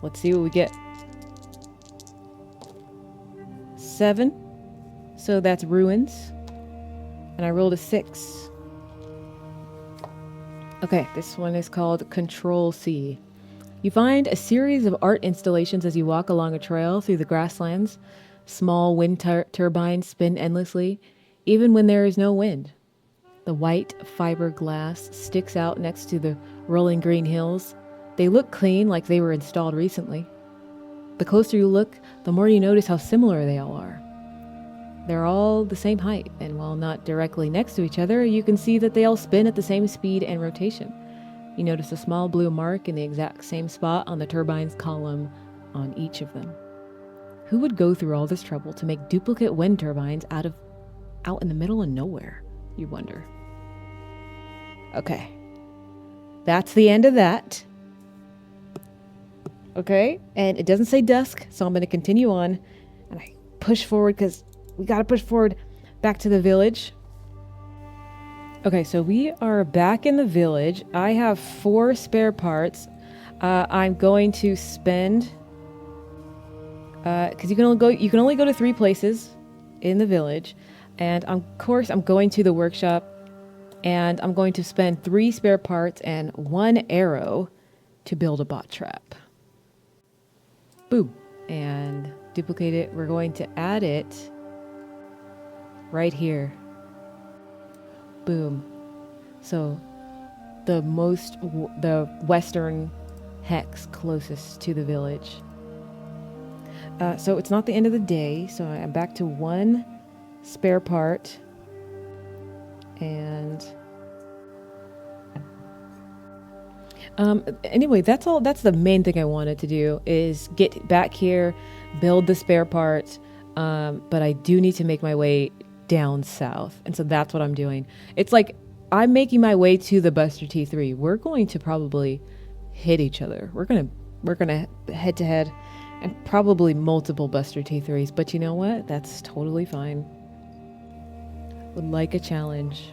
Let's see what we get. 7. So that's ruins. And I rolled a 6. Okay, this one is called Control C. You find a series of art installations as you walk along a trail through the grasslands. Small wind turbines spin endlessly, even when there is no wind. The white fiberglass sticks out next to the rolling green hills. They look clean, like they were installed recently. The closer you look, the more you notice how similar they all are. They're all the same height, and while not directly next to each other, you can see that they all spin at the same speed and rotation. You notice a small blue mark in the exact same spot on the turbine's column on each of them. Who would go through all this trouble to make duplicate wind turbines out in the middle of nowhere, you wonder? Okay. That's the end of that. Okay, and it doesn't say dusk, so I'm going to continue on. And I push forward because we got to push forward back to the village. Okay, so we are back in the village. I have 4 spare parts. I'm going to spend... because you can only go to 3 places in the village. And of course, I'm going to the workshop. And I'm going to spend 3 spare parts and 1 arrow to build a bot trap. Boom. And duplicate it. We're going to add it right here. Boom. So the western hex closest to the village. So it's not the end of the day. So I'm back to 1 spare part. And anyway, that's all. That's the main thing I wanted to do, is get back here, build the spare parts. But I do need to make my way down south, and so that's what I'm doing. It's like I'm making my way to the Buster T3. We're going to probably hit each other. We're gonna head to head, and probably multiple Buster T3s. But you know what? That's totally fine. Would like a challenge.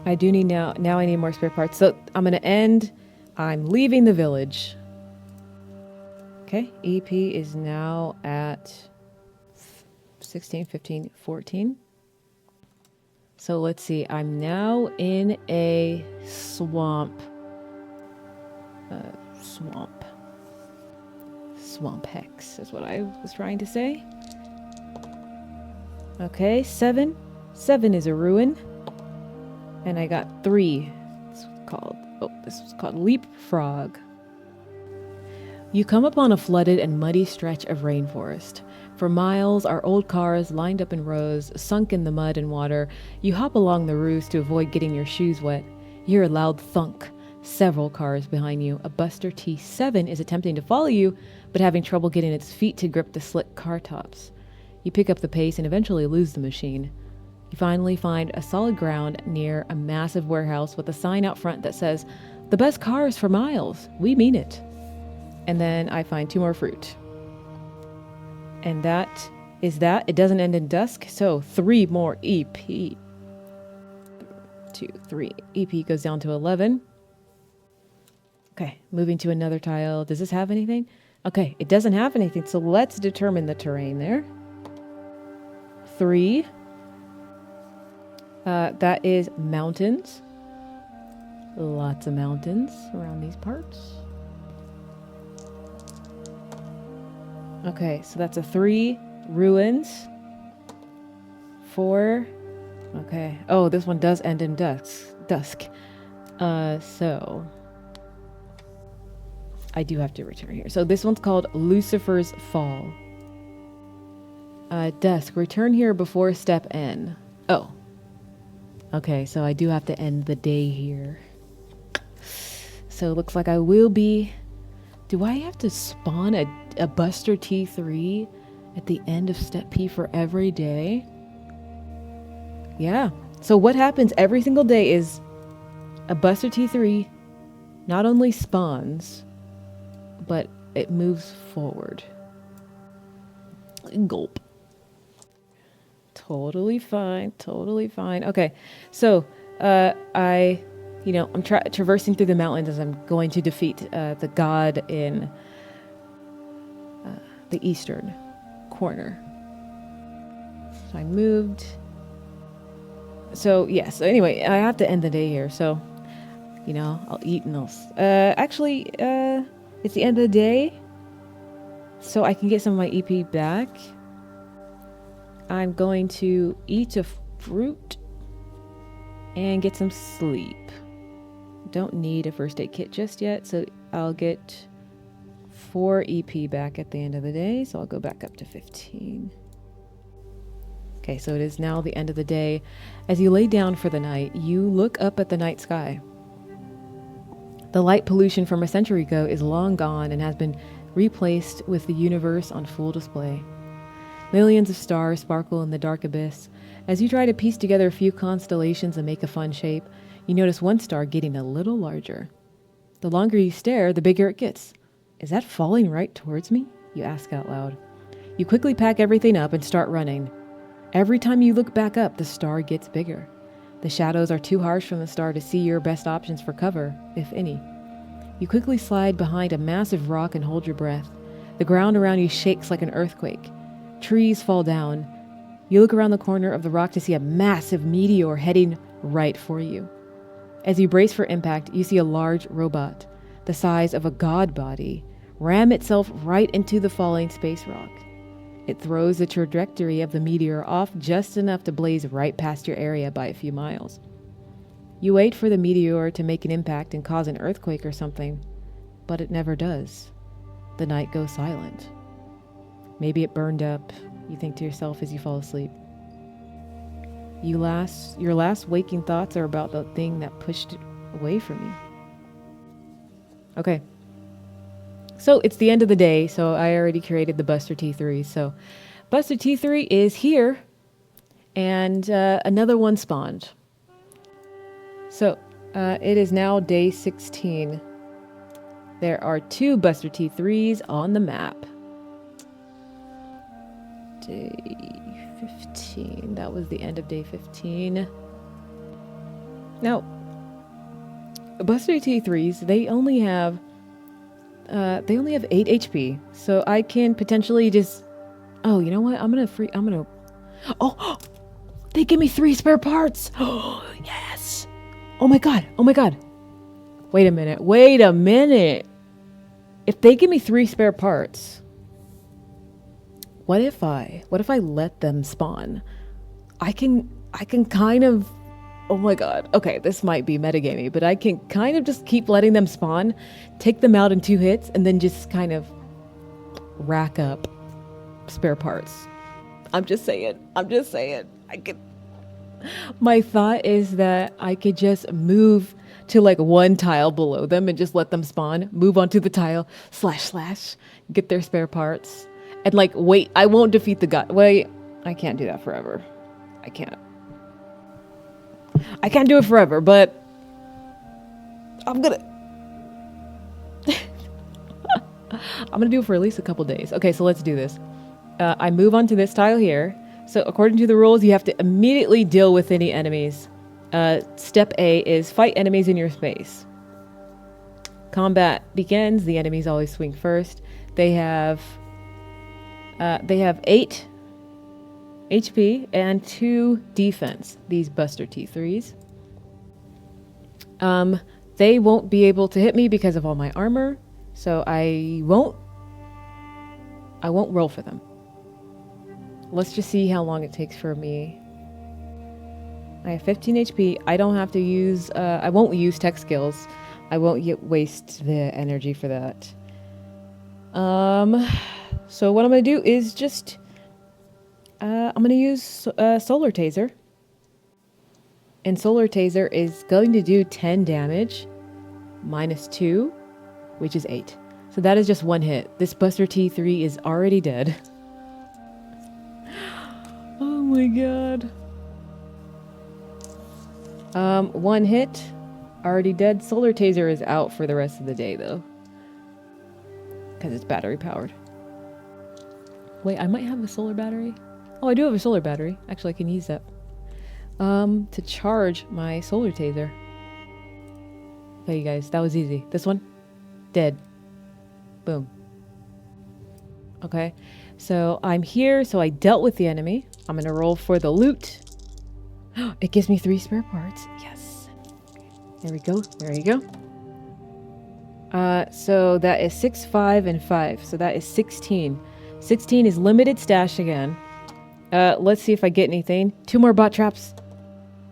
I do need now I need more spare parts. So I'm gonna end. I'm leaving the village. Okay, EP is now at 16, 15, 14. So let's see, I'm now in a swamp. Swamp hex is what I was trying to say. Okay, 7. 7 is a ruin. And I got 3. This was called Leapfrog. You come upon a flooded and muddy stretch of rainforest. For miles are old cars lined up in rows, sunk in the mud and water. You hop along the roofs to avoid getting your shoes wet. You hear a loud thunk. Several cars behind you. A Buster T7 is attempting to follow you, but having trouble getting its feet to grip the slick car tops. You pick up the pace and eventually lose the machine. You finally find a solid ground near a massive warehouse with a sign out front that says, "The best cars for miles. We mean it." And then I find 2 more fruit. And that is that. It doesn't end in dusk, so 3 more EP. 2, 3. EP goes down to 11. Okay, moving to another tile. Does this have anything? Okay, it doesn't have anything, so let's determine the terrain there. 3. That is mountains. Lots of mountains around these parts. Okay, so that's a 3. Ruins. 4. Okay. Oh, this one does end in dusk. So I do have to return here. So this one's called Lucifer's Fall. Dusk. Return here before step N. Oh. Okay, so I do have to end the day here. So it looks like I will be... Do I have to spawn a Buster T3 at the end of step P for every day? Yeah. So what happens every single day is a Buster T3 not only spawns, but it moves forward. Gulp. Totally fine. Totally fine. Okay. So, I'm traversing through the mountains as I'm going to defeat the god in the eastern corner. So I moved. So, yes. Anyway, I have to end the day here. So, I'll eat and I'll... it's the end of the day. So I can get some of my EP back. I'm going to eat a fruit and get some sleep. Don't need a first aid kit just yet, so I'll get 4 EP back at the end of the day, so I'll go back up to 15. Okay, so it is now the end of the day. As you lay down for the night, you look up at the night sky. The light pollution from a century ago is long gone and has been replaced with the universe on full display. Millions of stars sparkle in the dark abyss. As you try to piece together a few constellations and make a fun shape, you notice one star getting a little larger. The longer you stare, the bigger it gets. Is that falling right towards me? You ask out loud. You quickly pack everything up and start running. Every time you look back up, the star gets bigger. The shadows are too harsh from the star to see your best options for cover, if any. You quickly slide behind a massive rock and hold your breath. The ground around you shakes like an earthquake. Trees fall down. You look around the corner of the rock to see a massive meteor heading right for you. As you brace for impact, you see a large robot, the size of a god body, ram itself right into the falling space rock. It throws the trajectory of the meteor off just enough to blaze right past your area by a few miles. You wait for the meteor to make an impact and cause an earthquake or something, but it never does. The night goes silent. Maybe it burned up, you think to yourself as you fall asleep. Your last waking thoughts are about the thing that pushed it away from you. Okay. So it's the end of the day, so I already created the Buster T3. So Buster T3 is here, and another one spawned. So, it is now day 16. There are 2 Buster T3s on the map. Day 15. That was the end of day 15. Now, Buster T3s, they only have 8 HP. So I can potentially just... Oh, you know what? Oh! They give me 3 spare parts! Oh, yes! Oh my god! Oh my god! Wait a minute! If they give me 3 spare parts, what if I let them spawn? I can kind of... Oh my god. Okay, this might be metagamey, but I can kind of just keep letting them spawn, take them out in 2 hits, and then just kind of rack up spare parts. I'm just saying. My thought is that I could just move to like 1 tile below them and just let them spawn, move onto the tile, // get their spare parts, and like, wait, I won't defeat the god. Wait, I can't do that forever. I can't do it forever, but I'm gonna do it for at least a couple days. Okay, so let's do this. I move onto this tile here. So according to the rules, you have to immediately deal with any enemies. Step A is fight enemies in your space. Combat begins. The enemies always swing first. They have 8 HP and 2 defense. These Buster T3s. They won't be able to hit me because of all my armor, so I won't roll for them. Let's just see how long it takes for me. I have 15 HP. I don't have to use... I won't use tech skills. I won't waste the energy for that. So what I'm going to do is just... I'm going to use Solar Taser. And Solar Taser is going to do 10 damage. -2, which is 8. So that is just 1 hit. This Buster T3 is already dead. Oh my god. 1 hit, already dead. Solar Taser is out for the rest of the day though, because it's battery powered. Wait, I might have a solar battery. Oh, I do have a solar battery. Actually, I can use that to charge my Solar Taser. Okay, you guys, that was easy. This one, dead. Boom. Okay, so I'm here, so I dealt with the enemy. I'm gonna roll for the loot. It gives me 3 spare parts. Yes. There we go. There you go. So that is 6, 5, and 5. So that is 16. 16 is limited stash again. Let's see if I get anything. 2 more bot traps.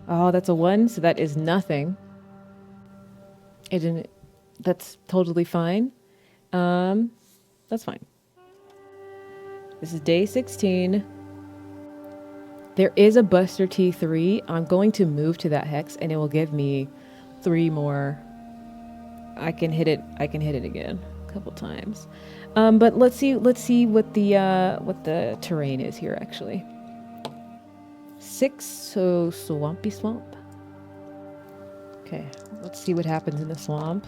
Oh, that's a 1, so that is nothing. It didn't... That's totally fine. That's fine. This is day 16. There is a Buster T3. I'm going to move to that hex and it will give me 3 more. I can hit it again a couple times. But let's see what the terrain is here actually. 6, so swampy swamp. Okay, let's see what happens in the swamp.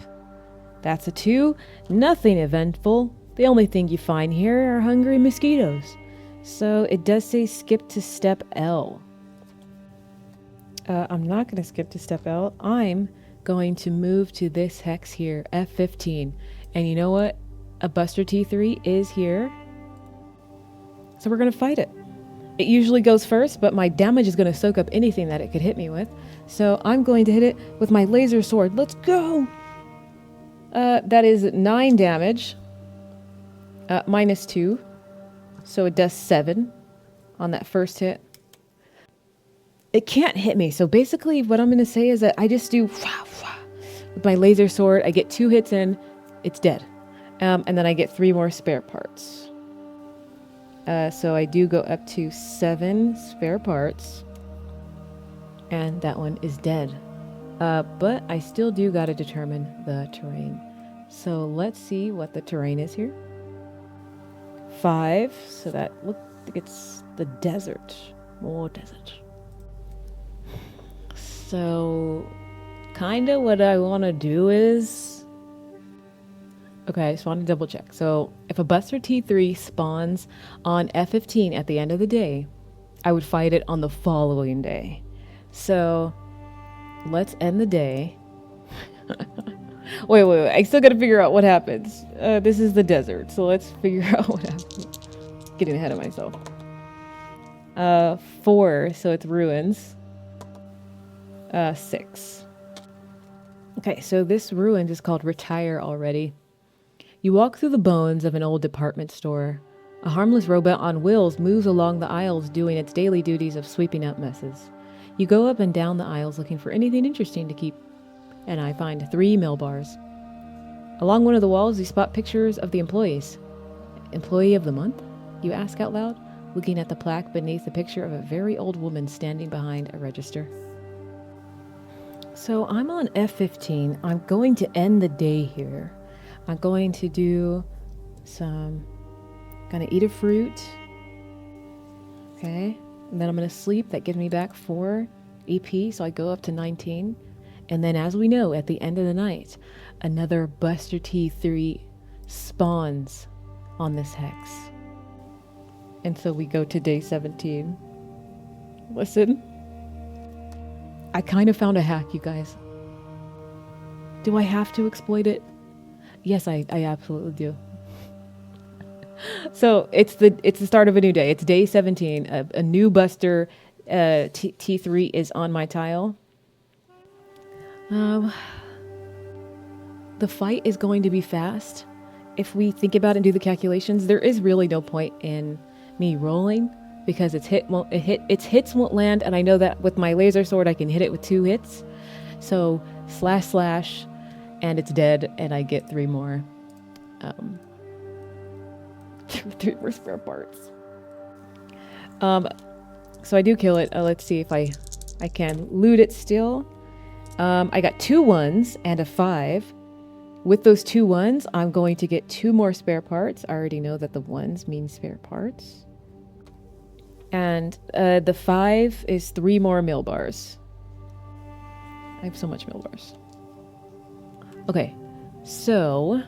That's a 2. Nothing eventful. The only thing you find here are hungry mosquitoes. So it does say skip to step L. I'm not going to skip to step L. I'm going to move to this hex here, F15. And you know what? A Buster T3 is here. So we're going to fight it. It usually goes first, but my damage is going to soak up anything that it could hit me with. So I'm going to hit it with my laser sword. Let's go! That is 9 damage. -2. So it does 7 on that first hit. It can't hit me. So basically what I'm going to say is that I just do with my laser sword. I get 2 hits in. It's dead. And then I get 3 more spare parts. So I do go up to 7 spare parts. And that one is dead. But I still do got to determine the terrain. So let's see what the terrain is here. 5, so that look, it's the desert. More desert. So kinda what I want to do is... Okay, I just want to double check. So if a Buster T3 spawns on F15 at the end of the day, I would fight it on the following day. So let's end the day. Wait. I still gotta figure out what happens. This is the desert, so let's figure out what happens. Getting ahead of myself. 4, so it's ruins. 6. Okay, so this ruins is called Retire already. You walk through the bones of an old department store. A harmless robot on wheels moves along the aisles doing its daily duties of sweeping up messes. You go up and down the aisles looking for anything interesting to keep, and I find 3 mill bars. Along one of the walls, you spot pictures of the employees. Employee of the month? You ask out loud, looking at the plaque beneath the picture of a very old woman standing behind a register. So I'm on F15. I'm going to end the day here. I'm going to do some... Gonna eat a fruit. Okay. And then I'm gonna sleep. That gives me back 4 EP, so I go up to 19. And then as we know, at the end of the night, another Buster T3 spawns on this hex. And so we go to day 17. Listen. I kind of found a hack, you guys. Do I have to exploit it? Yes, I absolutely do. So it's the start of a new day. It's day 17. A new Buster T3 is on my tile. The fight is going to be fast. If we think about it and do the calculations, there is really no point in me rolling because its hits won't land, and I know that with my laser sword I can hit it with 2 hits. So slash, and it's dead, and I get 3 more. 3 more spare parts. So I do kill it. Let's see if I can loot it still. I got 2 1s and a 5. With those 2 1s, I'm going to get 2 more spare parts. I already know that the 1s mean spare parts. And the 5 is 3 more mill bars. I have so much mill bars. Okay, so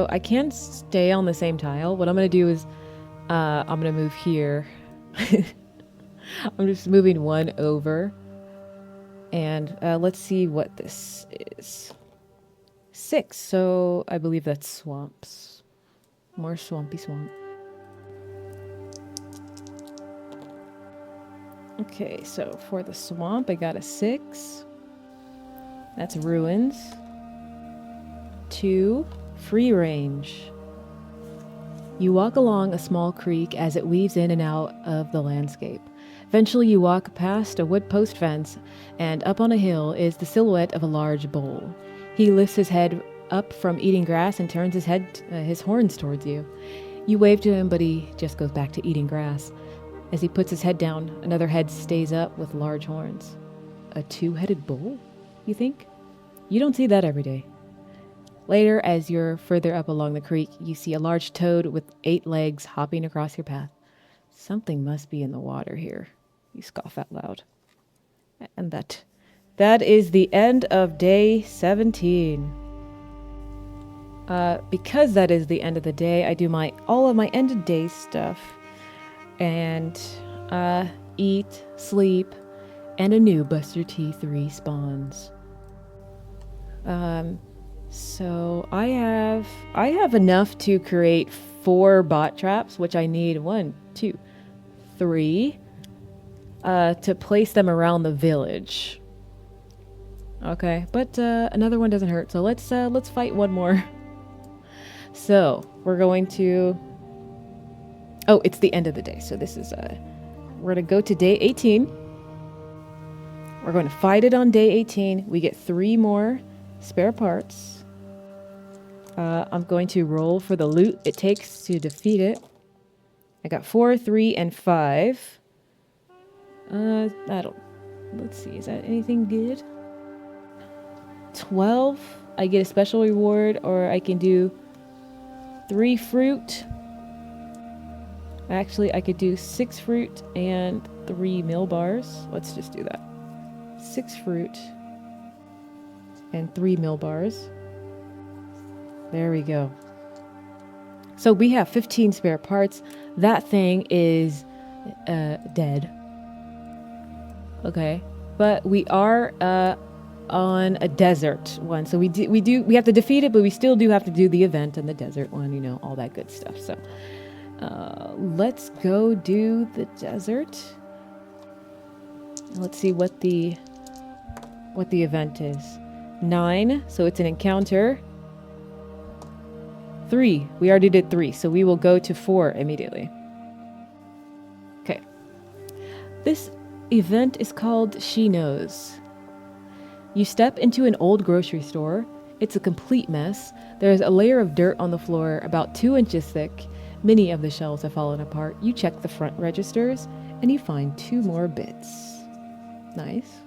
I can stay on the same tile. What I'm going to do is I'm going to move here. I'm just moving 1 over. And let's see what this is. 6, so I believe that's swamps. More swampy swamp. Okay, so for the swamp, I got a 6. That's ruins. 2, free range. You walk along a small creek as it weaves in and out of the landscape. Eventually you walk past a wood post fence, and up on a hill is the silhouette of a large bull. He lifts his head up from eating grass and turns his horns towards you. You wave to him, but he just goes back to eating grass. As he puts his head down, another head stays up with large horns. A 2-headed bull, you think? You don't see that every day. Later, as you're further up along the creek, you see a large toad with 8 legs hopping across your path. Something must be in the water here. You scoff out loud. And that is the end of day 17. Because that is the end of the day, I do all of my end of day stuff. And eat, sleep, and a new Buster T3 spawns. So I have enough to create 4 bot traps, which I need 1, 2, 3, to place them around the village. Okay, but another one doesn't hurt, so let's fight 1 more. So we're going to... Oh, it's the end of the day, so this is we're gonna go to day 18. We're going to fight it on day 18. We get 3 more spare parts. I'm going to roll for the loot it takes to defeat it. I got 4, 3, and 5. Let's see, is that anything good? 12, I get a special reward, or I can do 3 fruit. Actually, I could do 6 fruit and 3 mill bars. Let's just do that. 6 fruit, and 3 mill bars. There we go. So we have 15 spare parts. That thing is dead. Okay, but we are on a desert one, so we have to defeat it, but we still do have to do the event in the desert one, you know, all that good stuff. So let's go do the desert. Let's see what the event is. 9, so it's an encounter. 3, we already did 3, so we will go to 4 immediately. Okay. This event is called She Knows. You step into an old grocery store. It's a complete mess. There's a layer of dirt on the floor about 2 inches thick. Many of the shelves have fallen apart. You check the front registers and you find 2 more bits. Nice.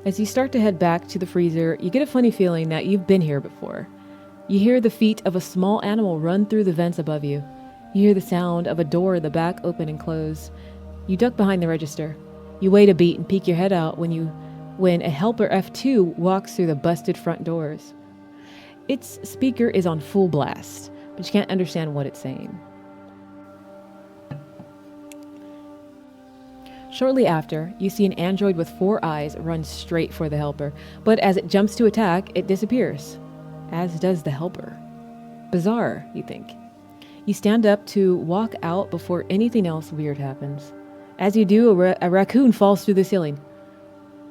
As you start to head back to the freezer, you get a funny feeling that you've been here before. You hear the feet of a small animal run through the vents above you. You hear the sound of a door in the back open and close. You duck behind the register. You wait a beat and peek your head out when a helper F2 walks through the busted front doors. Its speaker is on full blast, but you can't understand what it's saying. Shortly after, you see an android with 4 eyes run straight for the helper, but as it jumps to attack, it disappears, as does the helper. Bizarre, you think. You stand up to walk out before anything else weird happens. As you do, a raccoon falls through the ceiling.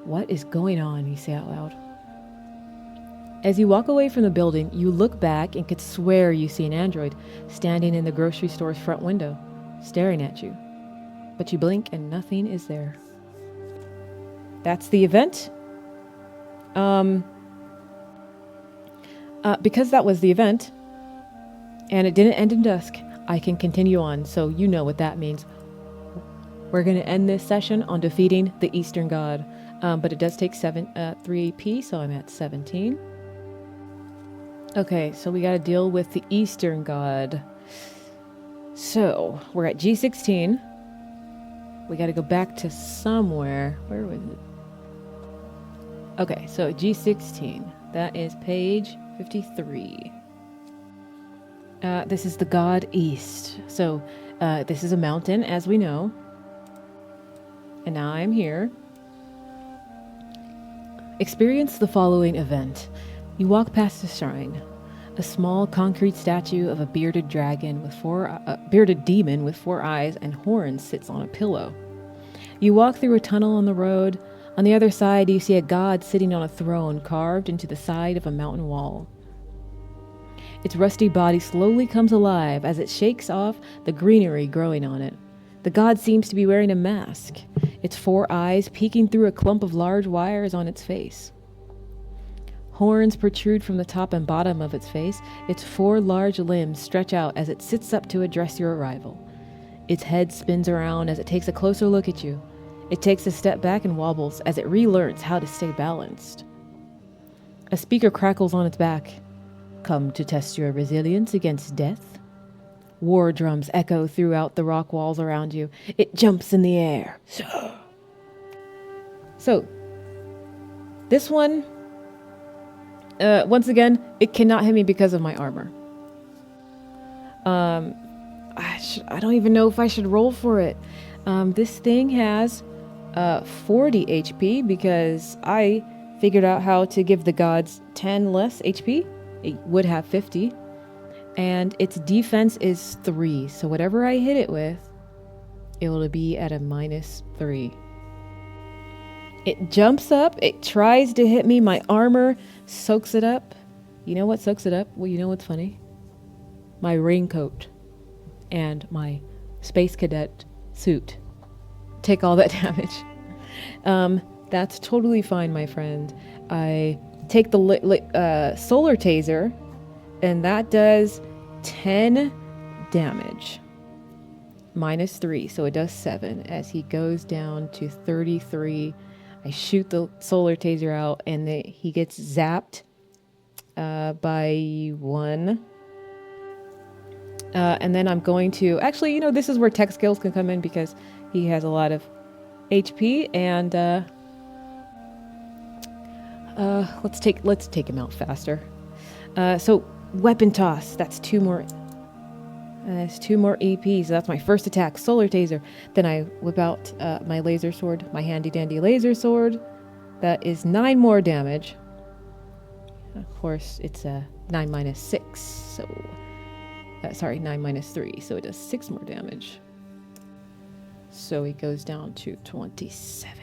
What is going on? You say out loud. As you walk away from the building, you look back and could swear you see an android standing in the grocery store's front window, staring at you. But you blink and nothing is there. That's the event. Because that was the event, and it didn't end in dusk, I can continue on, so you know what that means. We're going to end this session on defeating the Eastern God, but it does take 3 AP, so I'm at 17. Okay, so we got to deal with the Eastern God. So we're at G16. We got to go back to somewhere. Where was it? Okay, so G16. That is page 53. This is the God East. So this is a mountain, as we know. And now I'm here. Experience the following event. You walk past a shrine. A small concrete statue of a bearded demon with 4 eyes and horns sits on a pillow. You walk through a tunnel on the road. On the other side, you see a god sitting on a throne carved into the side of a mountain wall. Its rusty body slowly comes alive as it shakes off the greenery growing on it. The god seems to be wearing a mask, its 4 eyes peeking through a clump of large wires on its face. Horns protrude from the top and bottom of its face. Its 4 large limbs stretch out as it sits up to address your arrival. Its head spins around as it takes a closer look at you. It takes a step back and wobbles as it relearns how to stay balanced. A speaker crackles on its back. Come to test your resilience against death? War drums echo throughout the rock walls around you. It jumps in the air. So, this one, once again, it cannot hit me because of my armor. I don't even know if I should roll for it. This thing has 40 HP because I figured out how to give the gods 10 less HP. It would have 50. And its defense is 3. So whatever I hit it with, it will be at a -3. It jumps up. It tries to hit me. My armor soaks it up. You know what soaks it up? Well, you know what's funny? My raincoat and my space cadet suit take all that damage. That's totally fine, my friend. I take the solar taser, and that does 10 damage. -3, so it does 7. As he goes down to 33, I shoot the solar taser out, and he gets zapped by 1. And then I'm going to... Actually, this is where tech skills can come in because he has a lot of HP, and Let's take him out faster. So weapon toss. That's 2 more. That's 2 more EP. So that's my first attack. Solar taser. Then I whip out my laser sword, my handy dandy laser sword. That is 9 more damage. Of course, it's 9 minus 6. So, sorry, 9 minus 3. So it does 6 more damage. So it goes down to 27.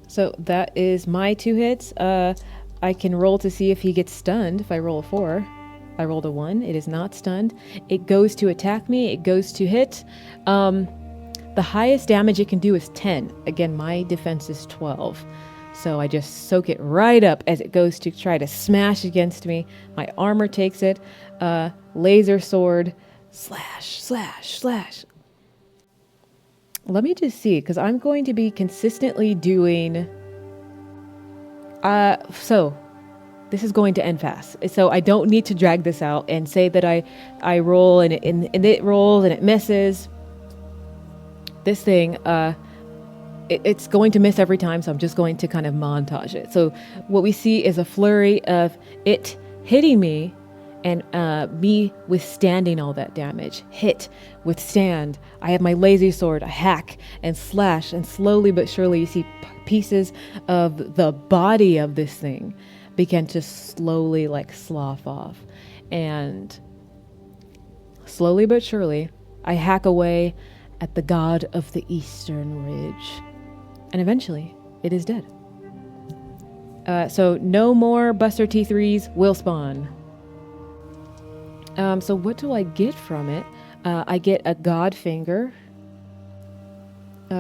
So that is my 2 hits. I can roll to see if he gets stunned. If I roll a 4, I rolled a 1. It is not stunned. It goes to attack me. It goes to hit. The highest damage it can do is 10. Again, my defense is 12. So I just soak it right up as it goes to try to smash against me. My armor takes it. Laser sword. Slash, slash, slash. Let me just see, because I'm going to be consistently doing... So, this is going to end fast. So I don't need to drag this out and say that I roll and it rolls and it misses. This thing, it's going to miss every time, so I'm just going to kind of montage it. So what we see is a flurry of it hitting me and me withstanding all that damage. Hit, withstand. I have my laser sword, I hack and slash, and slowly but surely you see pieces of the body of this thing begin to slowly like slough off. And slowly but surely, I hack away at the god of the Eastern Ridge. And eventually, it is dead. So no more Buster T3s will spawn. So what do I get from it? I get a God Finger.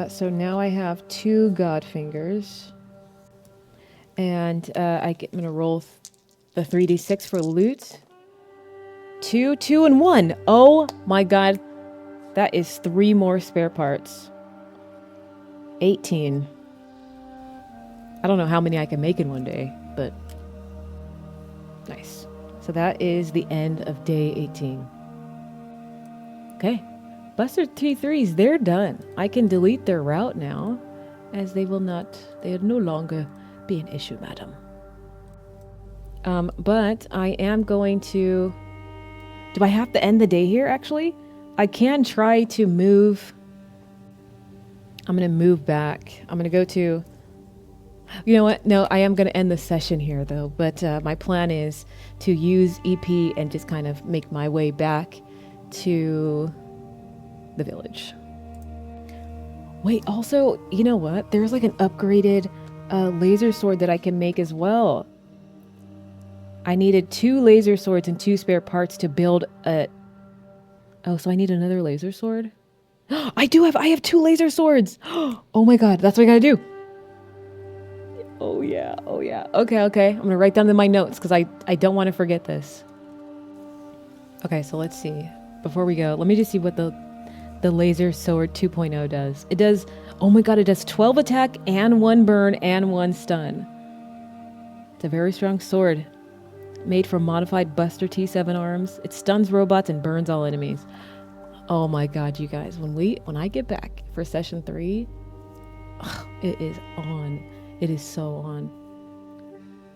So now I have 2 God Fingers. And I'm going to roll the 3d6 for loot. 2, 2, and 1. Oh my god. That is 3 more spare parts. 18. I don't know how many I can make in one day, but nice. So that is the end of day 18. Okay. Buster T3s, they're done. I can delete their route now, as they will no longer be an issue, madam. But I am going to... Do I have to end the day here, actually? I can try to move... I'm going to move back. I'm going to go to... You know what? No, I am going to end the session here, though. But my plan is to use EP and just kind of make my way back to the village. Wait, also, you know what? There's like an upgraded laser sword that I can make as well. I needed 2 laser swords and 2 spare parts to build a... Oh, so I need another laser sword? I have 2 laser swords! Oh my god, that's what I gotta do! Oh yeah. Okay. I'm gonna write down in my notes because I don't want to forget this. Okay, so let's see. Before we go, let me just see what the laser sword 2.0 does. It does, oh my god, it does 12 attack and 1 burn and 1 stun. It's a very strong sword. Made from modified Buster T7 arms. It stuns robots and burns all enemies. Oh my god, you guys, when I get back for session 3, it is on. It is so on.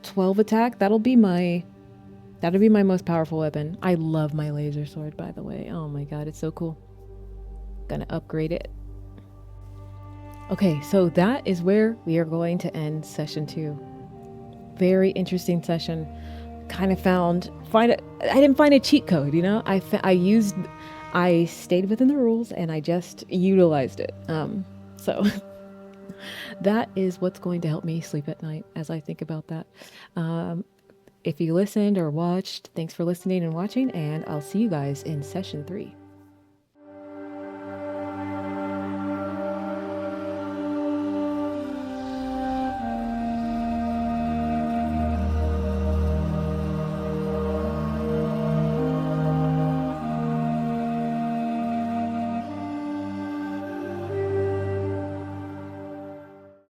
12 attack, that'll be my most powerful weapon. I love my laser sword, by the way. Oh my god, it's so cool. Gonna upgrade it. Okay, so that is where we are going to end session 2. Very interesting session. Kind of I didn't find a cheat code, you know? I stayed within the rules and I just utilized it. So that is what's going to help me sleep at night as I think about that. If you listened or watched, thanks for listening and watching, and I'll see you guys in session 3.